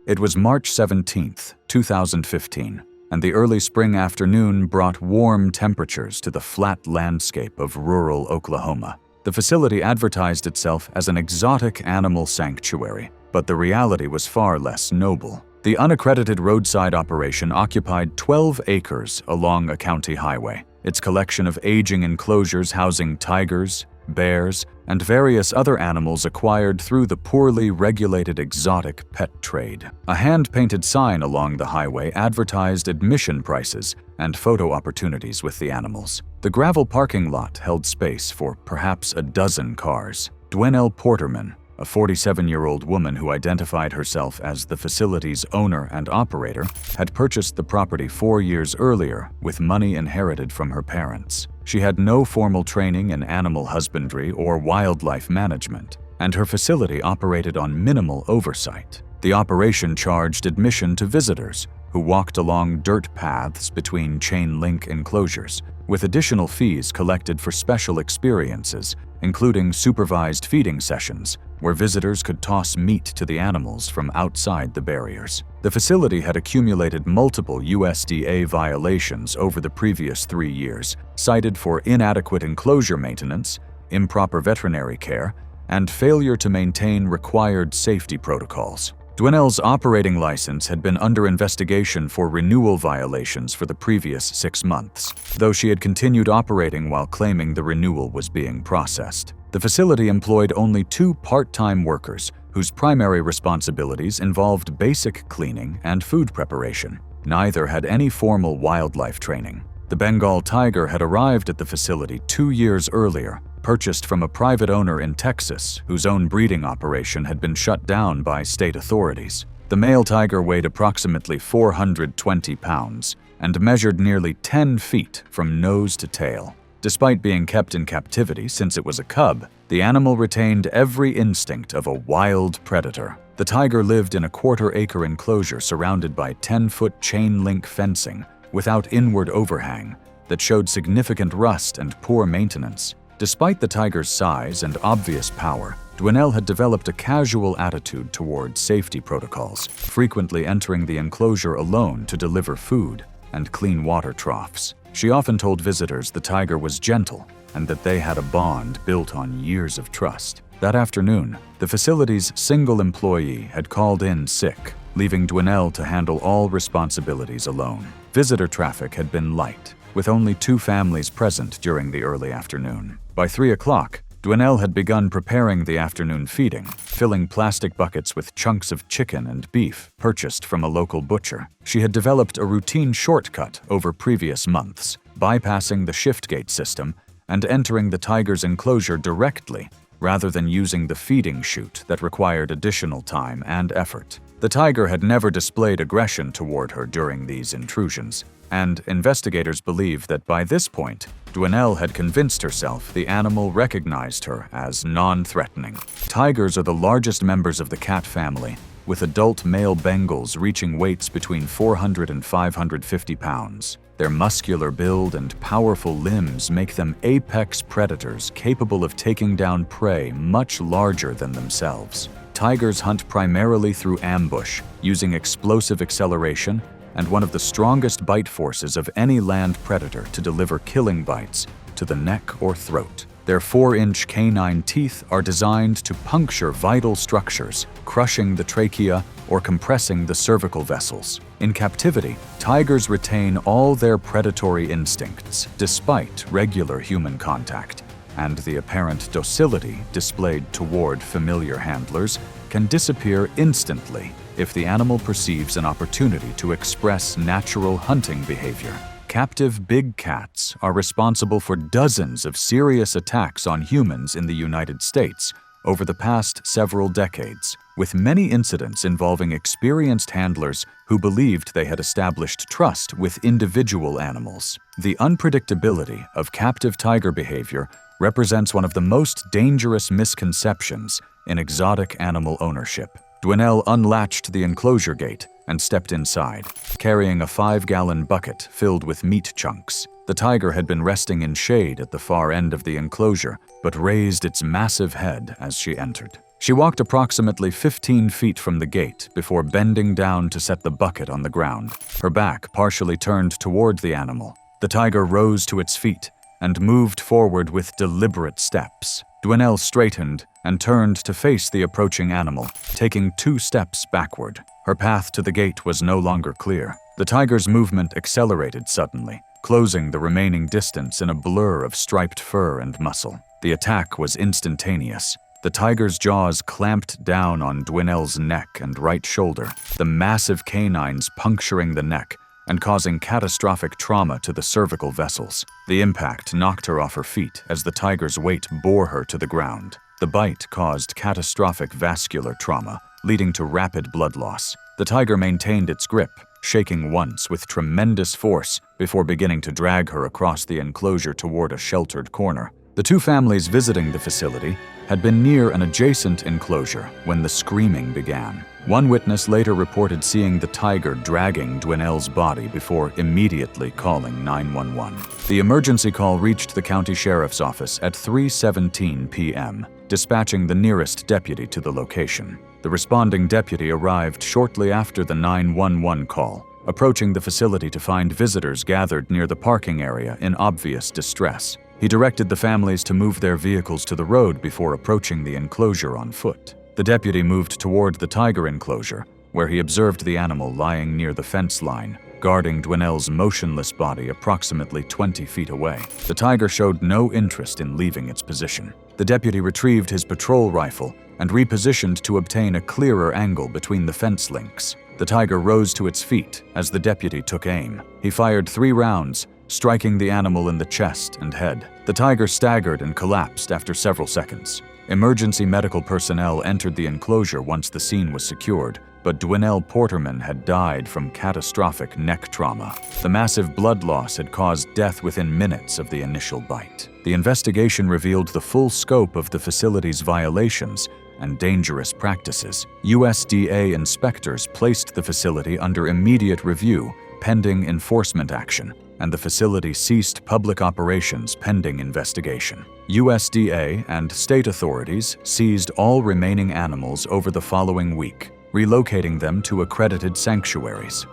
It was March 17, 2015, and the early spring afternoon brought warm temperatures to the flat landscape of rural Oklahoma. The facility advertised itself as an exotic animal sanctuary, but the reality was far less noble. The unaccredited roadside operation occupied 12 acres along a county highway. Its collection of aging enclosures housing tigers, bears, and various other animals acquired through the poorly regulated exotic pet trade. A hand-painted sign along the highway advertised admission prices and photo opportunities with the animals. The gravel parking lot held space for perhaps a dozen cars. Dwennell Porterman, a 47-year-old woman who identified herself as the facility's owner and operator, had purchased the property 4 years earlier with money inherited from her parents. She had no formal training in animal husbandry or wildlife management, and her facility operated on minimal oversight. The operation charged admission to visitors who walked along dirt paths between chain-link enclosures, with additional fees collected for special experiences, including supervised feeding sessions, where visitors could toss meat to the animals from outside the barriers. The facility had accumulated multiple USDA violations over the previous 3 years, cited for inadequate enclosure maintenance, improper veterinary care, and failure to maintain required safety protocols. Dwennell's operating license had been under investigation for renewal violations for the previous 6 months, though she had continued operating while claiming the renewal was being processed. The facility employed only 2 part-time workers whose primary responsibilities involved basic cleaning and food preparation. Neither had any formal wildlife training. The Bengal tiger had arrived at the facility 2 years earlier, purchased from a private owner in Texas whose own breeding operation had been shut down by state authorities. The male tiger weighed approximately 420 pounds and measured nearly 10 feet from nose to tail. Despite being kept in captivity since it was a cub, the animal retained every instinct of a wild predator. The tiger lived in a quarter-acre enclosure surrounded by 10-foot chain-link fencing without inward overhang that showed significant rust and poor maintenance. Despite the tiger's size and obvious power, Dwinelle had developed a casual attitude toward safety protocols, frequently entering the enclosure alone to deliver food and clean water troughs. She often told visitors the tiger was gentle and that they had a bond built on years of trust. That afternoon, the facility's single employee had called in sick, leaving Dwinelle to handle all responsibilities alone. Visitor traffic had been light, with only 2 families present during the early afternoon. By 3 o'clock, Dwinelle had begun preparing the afternoon feeding, filling plastic buckets with chunks of chicken and beef purchased from a local butcher. She had developed a routine shortcut over previous months, bypassing the shift gate system and entering the tiger's enclosure directly, rather than using the feeding chute that required additional time and effort. The tiger had never displayed aggression toward her during these intrusions, and investigators believe that by this point, Dwinelle had convinced herself the animal recognized her as non-threatening. Tigers are the largest members of the cat family, with adult male Bengals reaching weights between 400 and 550 pounds. Their muscular build and powerful limbs make them apex predators capable of taking down prey much larger than themselves. Tigers hunt primarily through ambush, using explosive acceleration and one of the strongest bite forces of any land predator to deliver killing bites to the neck or throat. Their 4-inch canine teeth are designed to puncture vital structures, crushing the trachea or compressing the cervical vessels. In captivity, tigers retain all their predatory instincts despite regular human contact, and the apparent docility displayed toward familiar handlers can disappear instantly if the animal perceives an opportunity to express natural hunting behavior. Captive big cats are responsible for dozens of serious attacks on humans in the United States over the past several decades, with many incidents involving experienced handlers who believed they had established trust with individual animals. The unpredictability of captive tiger behavior represents one of the most dangerous misconceptions in exotic animal ownership. Dwinelle unlatched the enclosure gate and stepped inside, carrying a 5-gallon bucket filled with meat chunks. The tiger had been resting in shade at the far end of the enclosure, but raised its massive head as she entered. She walked approximately 15 feet from the gate before bending down to set the bucket on the ground, her back partially turned toward the animal. The tiger rose to its feet and moved forward with deliberate steps. Dwinelle straightened and turned to face the approaching animal, taking 2 steps backward. Her path to the gate was no longer clear. The tiger's movement accelerated suddenly, closing the remaining distance in a blur of striped fur and muscle. The attack was instantaneous. The tiger's jaws clamped down on Dwinelle's neck and right shoulder, the massive canines puncturing the neck and causing catastrophic trauma to the cervical vessels. The impact knocked her off her feet as the tiger's weight bore her to the ground. The bite caused catastrophic vascular trauma, leading to rapid blood loss. The tiger maintained its grip, shaking once with tremendous force before beginning to drag her across the enclosure toward a sheltered corner. The 2 families visiting the facility had been near an adjacent enclosure when the screaming began. One witness later reported seeing the tiger dragging Dwinelle's body before immediately calling 911. The emergency call reached the county sheriff's office at 3:17 p.m., dispatching the nearest deputy to the location. The responding deputy arrived shortly after the 911 call, approaching the facility to find visitors gathered near the parking area in obvious distress. He directed the families to move their vehicles to the road before approaching the enclosure on foot. The deputy moved toward the tiger enclosure, where he observed the animal lying near the fence line, guarding Dwinelle's motionless body approximately 20 feet away. The tiger showed no interest in leaving its position. The deputy retrieved his patrol rifle and repositioned to obtain a clearer angle between the fence links. The tiger rose to its feet as the deputy took aim. He fired 3 rounds, striking the animal in the chest and head. The tiger staggered and collapsed after several seconds. Emergency medical personnel entered the enclosure once the scene was secured, but Dwinell Porterman had died from catastrophic neck trauma. The massive blood loss had caused death within minutes of the initial bite. The investigation revealed the full scope of the facility's violations and dangerous practices. USDA inspectors placed the facility under immediate review, pending enforcement action, and the facility ceased public operations pending investigation. USDA and state authorities seized all remaining animals over the following week, relocating them to accredited sanctuaries.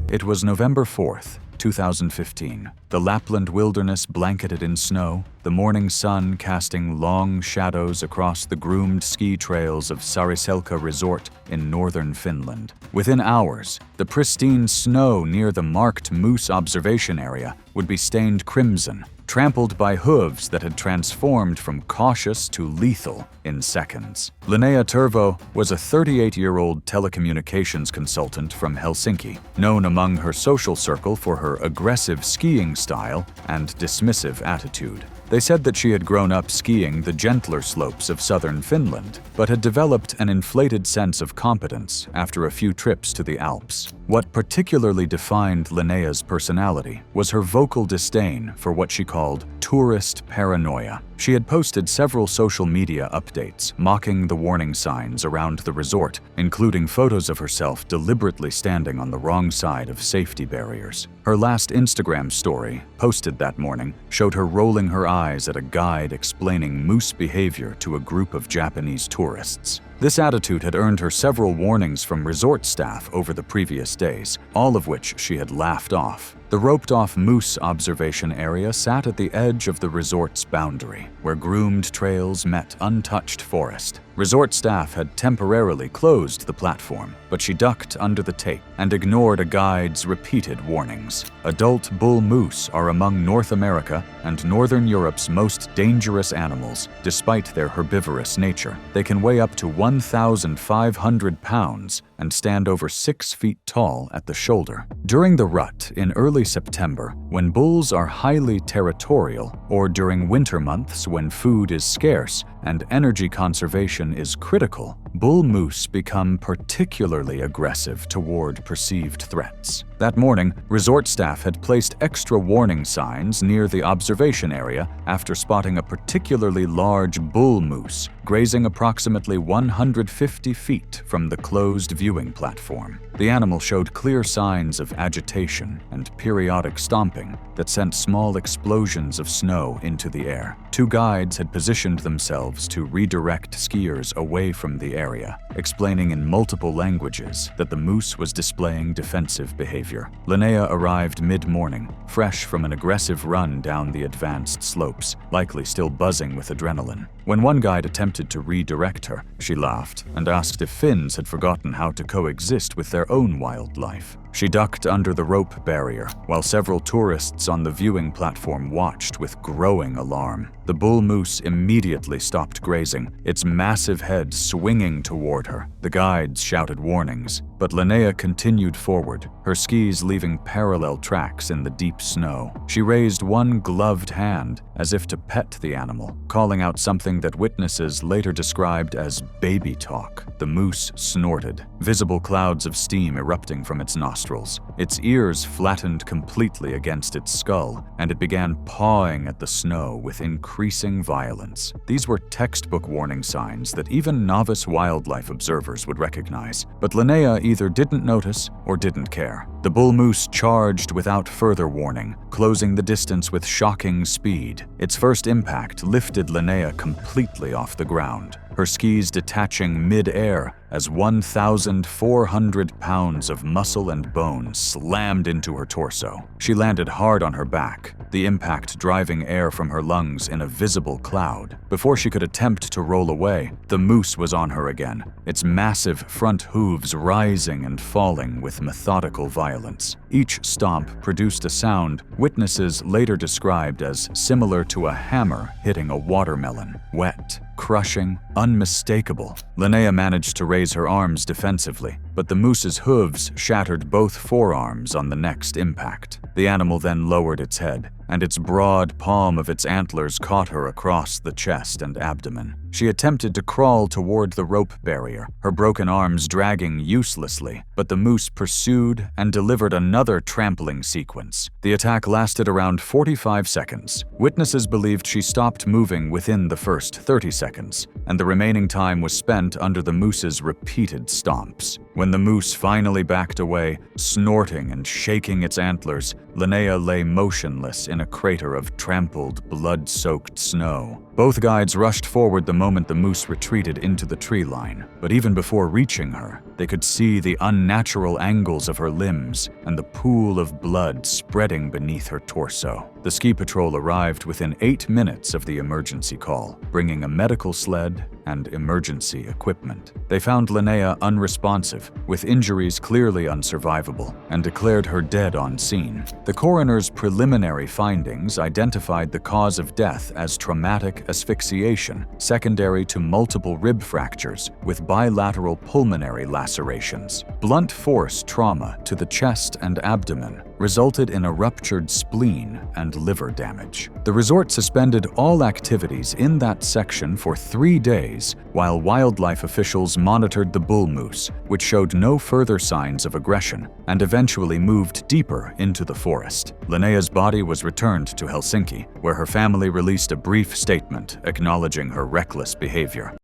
It was November 4th, 2015. The Lapland wilderness blanketed in snow, the morning sun casting long shadows across the groomed ski trails of Sariselka Resort in northern Finland. Within hours, the pristine snow near the marked moose observation area would be stained crimson, trampled by hooves that had transformed from cautious to lethal in seconds. Linnea Turvo was a 38-year-old telecommunications consultant from Helsinki, known among her social circle for her aggressive skiing style and dismissive attitude. They said that she had grown up skiing the gentler slopes of southern Finland, but had developed an inflated sense of competence after a few trips to the Alps. What particularly defined Linnea's personality was her vocal disdain for what she called tourist paranoia. She had posted several social media updates mocking the warning signs around the resort, including photos of herself deliberately standing on the wrong side of safety barriers. Her last Instagram story, posted that morning, showed her rolling her eyes at a guide explaining moose behavior to a group of Japanese tourists. This attitude had earned her several warnings from resort staff over the previous days, all of which she had laughed off. The roped-off moose observation area sat at the edge of the resort's boundary, where groomed trails met untouched forest. Resort staff had temporarily closed the platform, but she ducked under the tape and ignored a guide's repeated warnings. Adult bull moose are among North America and Northern Europe's most dangerous animals, despite their herbivorous nature. They can weigh up to 1,500 pounds and stand over 6 feet tall at the shoulder. During the rut in early September, when bulls are highly territorial, or during winter months when food is scarce and energy conservation is critical, bull moose become particularly aggressive toward perceived threats. That morning, resort staff had placed extra warning signs near the observation area after spotting a particularly large bull moose grazing approximately 150 feet from the closed viewing platform. The animal showed clear signs of agitation and periodic stomping that sent small explosions of snow into the air. 2 guides had positioned themselves to redirect skiers away from the area, explaining in multiple languages that the moose was displaying defensive behavior. Linnea arrived mid-morning, fresh from an aggressive run down the advanced slopes, likely still buzzing with adrenaline. When one guide attempted to redirect her, she laughed and asked if Finns had forgotten how to coexist with their own wildlife. She ducked under the rope barrier, while several tourists on the viewing platform watched with growing alarm. The bull moose immediately stopped grazing, its massive head swinging toward her. The guides shouted warnings, but Linnea continued forward, her skis leaving parallel tracks in the deep snow. She raised one gloved hand as if to pet the animal, calling out something that witnesses later described as baby talk. The moose snorted, visible clouds of steam erupting from its nostrils. Its ears flattened completely against its skull, and it began pawing at the snow with increasing violence. These were textbook warning signs that even novice wildlife observers would recognize, but Linnea either didn't notice or didn't care. The bull moose charged without further warning, closing the distance with shocking speed. Its first impact lifted Linnea completely off the ground, her skis detaching mid-air as 1,400 pounds of muscle and bone slammed into her torso. She landed hard on her back, the impact driving air from her lungs in a visible cloud. Before she could attempt to roll away, the moose was on her again, its massive front hooves rising and falling with methodical violence. Each stomp produced a sound witnesses later described as similar to a hammer hitting a watermelon. Wet, crushing, unmistakable. Linnea managed to raise her arms defensively, but the moose's hooves shattered both forearms on the next impact. The animal then lowered its head, and its broad palm of its antlers caught her across the chest and abdomen. She attempted to crawl toward the rope barrier, her broken arms dragging uselessly, but the moose pursued and delivered another trampling sequence. The attack lasted around 45 seconds. Witnesses believed she stopped moving within the first 30 seconds, and the remaining time was spent under the moose's repeated stomps. When the moose finally backed away, snorting and shaking its antlers, Linnea lay motionless in a crater of trampled, blood-soaked snow. Both guides rushed forward the moment the moose retreated into the tree line, but even before reaching her, they could see the unnatural angles of her limbs and the pool of blood spreading beneath her torso. The ski patrol arrived within 8 minutes of the emergency call, bringing a medical sled and emergency equipment. They found Linnea unresponsive, with injuries clearly unsurvivable, and declared her dead on scene. The coroner's preliminary findings identified the cause of death as traumatic asphyxiation, secondary to multiple rib fractures with bilateral pulmonary lacerations. Blunt force trauma to the chest and abdomen resulted in a ruptured spleen and liver damage. The resort suspended all activities in that section for 3 days while wildlife officials monitored the bull moose, which showed no further signs of aggression, and eventually moved deeper into the forest. Linnea's body was returned to Helsinki, where her family released a brief statement acknowledging her reckless behavior.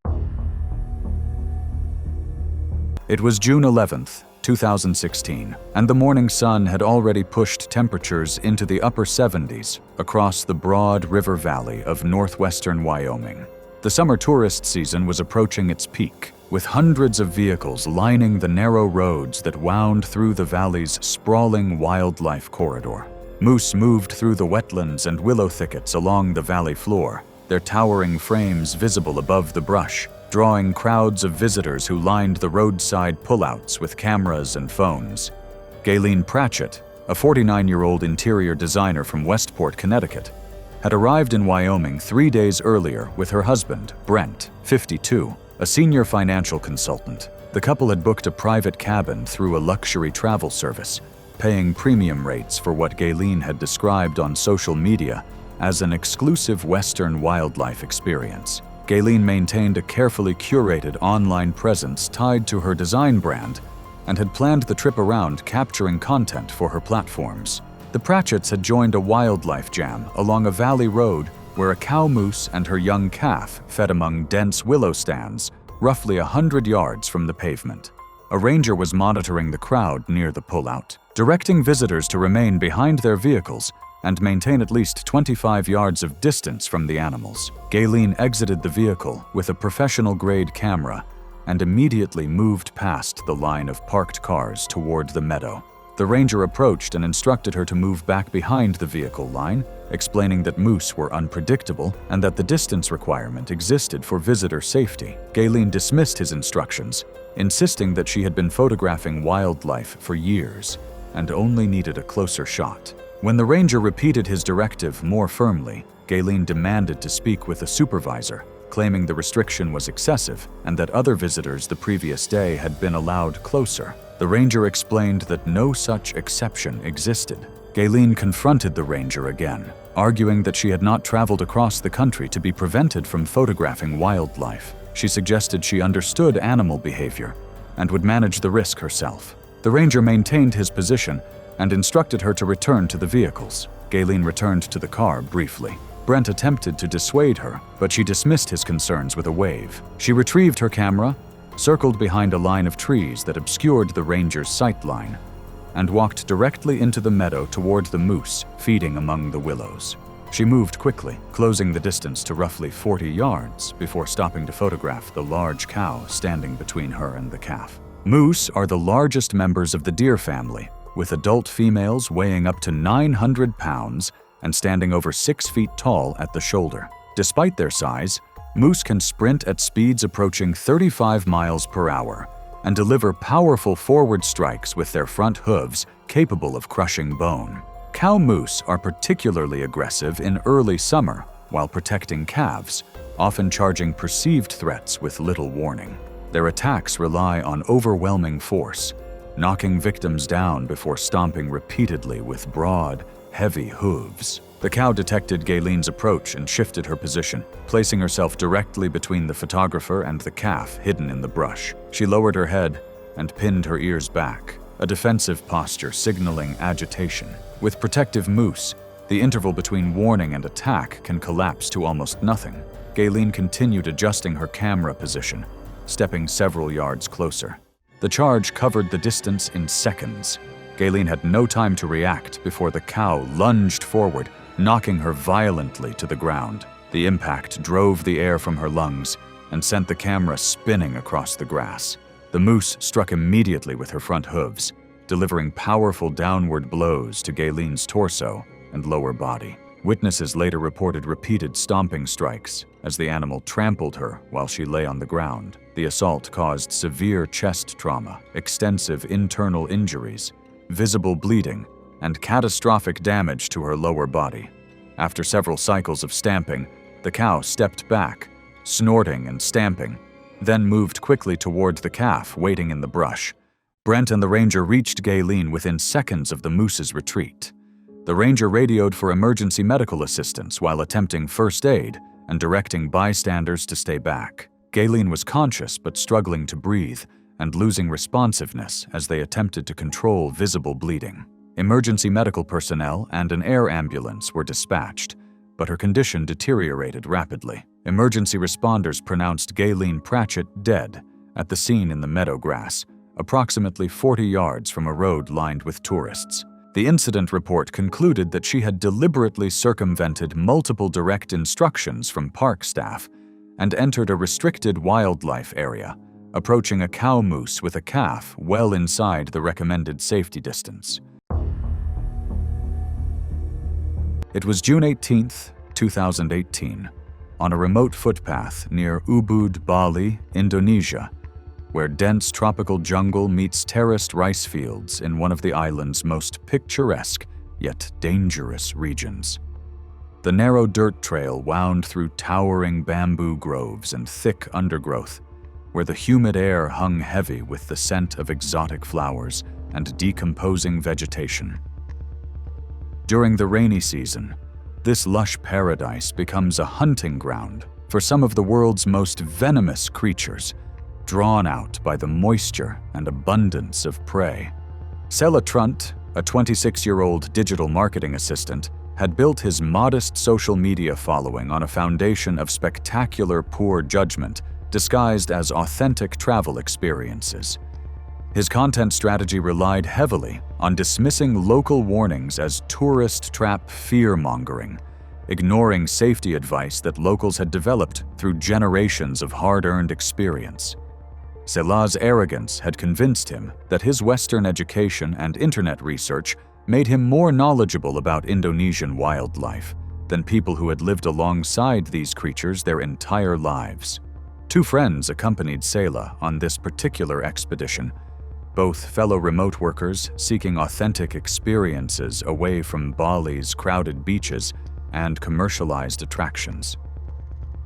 It was June 11th, 2016, and the morning sun had already pushed temperatures into the upper 70s across the broad river valley of northwestern Wyoming. The summer tourist season was approaching its peak, with hundreds of vehicles lining the narrow roads that wound through the valley's sprawling wildlife corridor. Moose moved through the wetlands and willow thickets along the valley floor, their towering frames visible above the brush, drawing crowds of visitors who lined the roadside pullouts with cameras and phones. Galen Pratchett, a 49-year-old interior designer from Westport, Connecticut, had arrived in Wyoming 3 days earlier with her husband, Brent, 52, a senior financial consultant. The couple had booked a private cabin through a luxury travel service, paying premium rates for what Galen had described on social media as an exclusive Western wildlife experience. Galen maintained a carefully curated online presence tied to her design brand and had planned the trip around capturing content for her platforms. The Pratchetts had joined a wildlife jam along a valley road where a cow moose and her young calf fed among dense willow stands, roughly 100 yards from the pavement. A ranger was monitoring the crowd near the pullout, directing visitors to remain behind their vehicles and maintain at least 25 yards of distance from the animals. Galen exited the vehicle with a professional-grade camera and immediately moved past the line of parked cars toward the meadow. The ranger approached and instructed her to move back behind the vehicle line, explaining that moose were unpredictable and that the distance requirement existed for visitor safety. Galen dismissed his instructions, insisting that she had been photographing wildlife for years and only needed a closer shot. When the ranger repeated his directive more firmly, Galen demanded to speak with a supervisor, claiming the restriction was excessive and that other visitors the previous day had been allowed closer. The ranger explained that no such exception existed. Galen confronted the ranger again, arguing that she had not traveled across the country to be prevented from photographing wildlife. She suggested she understood animal behavior and would manage the risk herself. The ranger maintained his position and instructed her to return to the vehicles. Galen returned to the car briefly. Brent attempted to dissuade her, but she dismissed his concerns with a wave. She retrieved her camera, circled behind a line of trees that obscured the ranger's sight line, and walked directly into the meadow toward the moose feeding among the willows. She moved quickly, closing the distance to roughly 40 yards before stopping to photograph the large cow standing between her and the calf. Moose are the largest members of the deer family, with adult females weighing up to 900 pounds and standing over 6 feet tall at the shoulder. Despite their size, moose can sprint at speeds approaching 35 miles per hour and deliver powerful forward strikes with their front hooves capable of crushing bone. Cow moose are particularly aggressive in early summer while protecting calves, often charging perceived threats with little warning. Their attacks rely on overwhelming force, knocking victims down before stomping repeatedly with broad, heavy hooves. The cow detected Galen's approach and shifted her position, placing herself directly between the photographer and the calf hidden in the brush. She lowered her head and pinned her ears back, a defensive posture signaling agitation. With protective moose, the interval between warning and attack can collapse to almost nothing. Galen continued adjusting her camera position, stepping several yards closer. The charge covered the distance in seconds. Galen had no time to react before the cow lunged forward, knocking her violently to the ground. The impact drove the air from her lungs and sent the camera spinning across the grass. The moose struck immediately with her front hooves, delivering powerful downward blows to Galen's torso and lower body. Witnesses later reported repeated stomping strikes as the animal trampled her while she lay on the ground. The assault caused severe chest trauma, extensive internal injuries, visible bleeding, and catastrophic damage to her lower body. After several cycles of stamping, the cow stepped back, snorting and stamping, then moved quickly toward the calf waiting in the brush. Brent and the ranger reached Galen within seconds of the moose's retreat. The ranger radioed for emergency medical assistance while attempting first aid and directing bystanders to stay back. Galen was conscious but struggling to breathe and losing responsiveness as they attempted to control visible bleeding. Emergency medical personnel and an air ambulance were dispatched, but her condition deteriorated rapidly. Emergency responders pronounced Galen Pratchett dead at the scene in the meadow grass, approximately 40 yards from a road lined with tourists. The incident report concluded that she had deliberately circumvented multiple direct instructions from park staff and entered a restricted wildlife area, approaching a cow moose with a calf well inside the recommended safety distance. It was June 18, 2018, on a remote footpath near Ubud, Bali, Indonesia, where dense tropical jungle meets terraced rice fields in one of the island's most picturesque yet dangerous regions. The narrow dirt trail wound through towering bamboo groves and thick undergrowth, where the humid air hung heavy with the scent of exotic flowers and decomposing vegetation. During the rainy season, this lush paradise becomes a hunting ground for some of the world's most venomous creatures, drawn out by the moisture and abundance of prey. Sela Trunt, a 26-year-old digital marketing assistant, had built his modest social media following on a foundation of spectacular poor judgment disguised as authentic travel experiences. His content strategy relied heavily on dismissing local warnings as tourist trap fear-mongering, ignoring safety advice that locals had developed through generations of hard-earned experience. Sela's arrogance had convinced him that his Western education and internet research made him more knowledgeable about Indonesian wildlife than people who had lived alongside these creatures their entire lives. Two friends accompanied Sela on this particular expedition, both fellow remote workers seeking authentic experiences away from Bali's crowded beaches and commercialized attractions.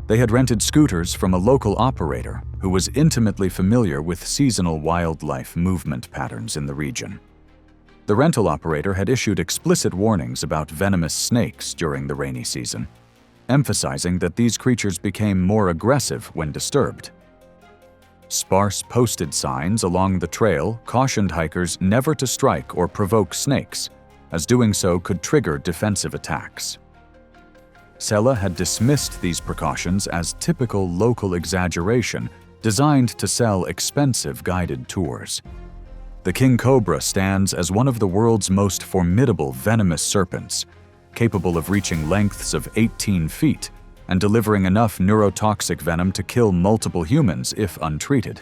They had rented scooters from a local operator who was intimately familiar with seasonal wildlife movement patterns in the region. The rental operator had issued explicit warnings about venomous snakes during the rainy season, emphasizing that these creatures became more aggressive when disturbed. Sparse posted signs along the trail cautioned hikers never to strike or provoke snakes, as doing so could trigger defensive attacks. Sela had dismissed these precautions as typical local exaggeration designed to sell expensive guided tours. The king cobra stands as one of the world's most formidable venomous serpents, capable of reaching lengths of 18 feet and delivering enough neurotoxic venom to kill multiple humans if untreated.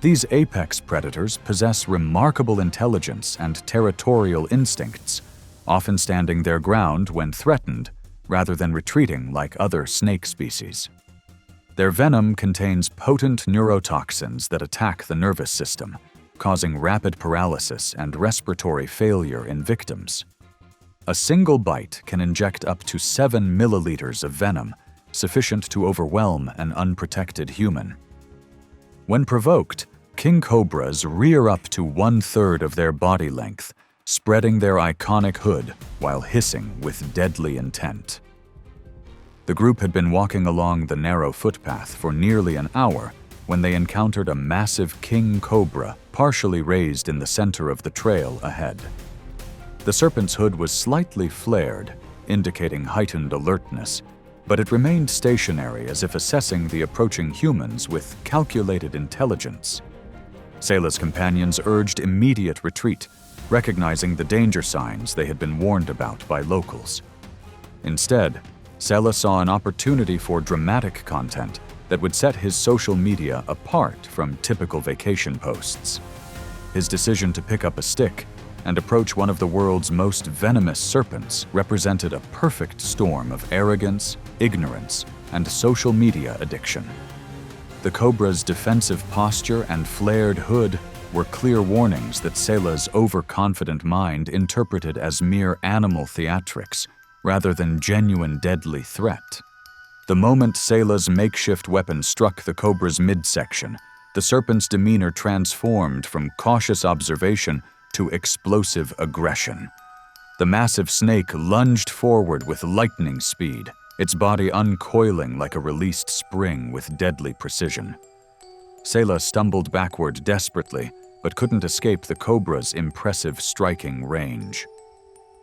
These apex predators possess remarkable intelligence and territorial instincts, often standing their ground when threatened rather than retreating like other snake species. Their venom contains potent neurotoxins that attack the nervous system, causing rapid paralysis and respiratory failure in victims. A single bite can inject up to 7 milliliters of venom, sufficient to overwhelm an unprotected human. When provoked, king cobras rear up to 1/3 of their body length, spreading their iconic hood while hissing with deadly intent. The group had been walking along the narrow footpath for nearly an hour when they encountered a massive king cobra partially raised in the center of the trail ahead. The serpent's hood was slightly flared, indicating heightened alertness, but it remained stationary as if assessing the approaching humans with calculated intelligence. Sayla's companions urged immediate retreat, recognizing the danger signs they had been warned about by locals. Instead, Sayla saw an opportunity for dramatic content that would set his social media apart from typical vacation posts. His decision to pick up a stick and approach one of the world's most venomous serpents represented a perfect storm of arrogance, ignorance, and social media addiction. The cobra's defensive posture and flared hood were clear warnings that Sayla's overconfident mind interpreted as mere animal theatrics rather than genuine deadly threat. The moment Sayla's makeshift weapon struck the cobra's midsection, the serpent's demeanor transformed from cautious observation to explosive aggression. The massive snake lunged forward with lightning speed, its body uncoiling like a released spring with deadly precision. Sayla stumbled backward desperately, but couldn't escape the cobra's impressive striking range.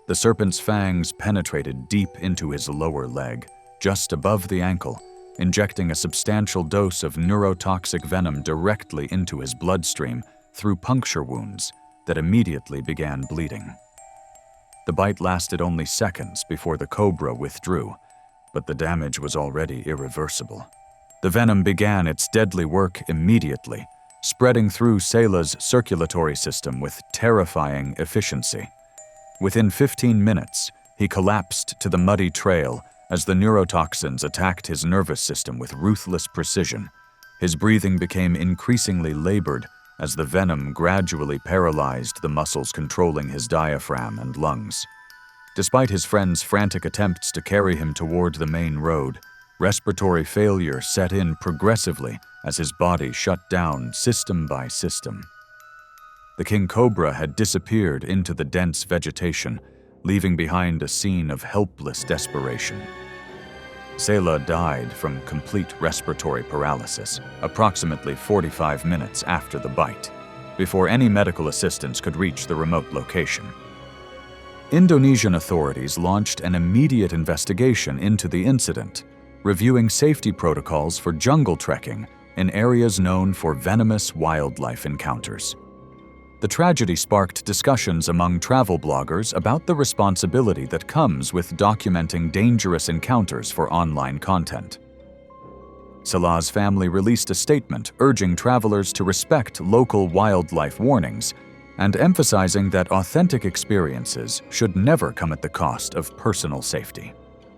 The serpent's fangs penetrated deep into his lower leg, just above the ankle, injecting a substantial dose of neurotoxic venom directly into his bloodstream through puncture wounds that immediately began bleeding. The bite lasted only seconds before the cobra withdrew, but the damage was already irreversible. The venom began its deadly work immediately, spreading through Sayla's circulatory system with terrifying efficiency. Within 15 minutes, he collapsed to the muddy trail as the neurotoxins attacked his nervous system with ruthless precision. His breathing became increasingly labored as the venom gradually paralyzed the muscles controlling his diaphragm and lungs. Despite his friend's frantic attempts to carry him toward the main road, respiratory failure set in progressively as his body shut down system by system. The king cobra had disappeared into the dense vegetation, leaving behind a scene of helpless desperation. Sayla died from complete respiratory paralysis, approximately 45 minutes after the bite, before any medical assistance could reach the remote location. Indonesian authorities launched an immediate investigation into the incident, reviewing safety protocols for jungle trekking in areas known for venomous wildlife encounters. The tragedy sparked discussions among travel bloggers about the responsibility that comes with documenting dangerous encounters for online content. Salah's family released a statement urging travelers to respect local wildlife warnings and emphasizing that authentic experiences should never come at the cost of personal safety.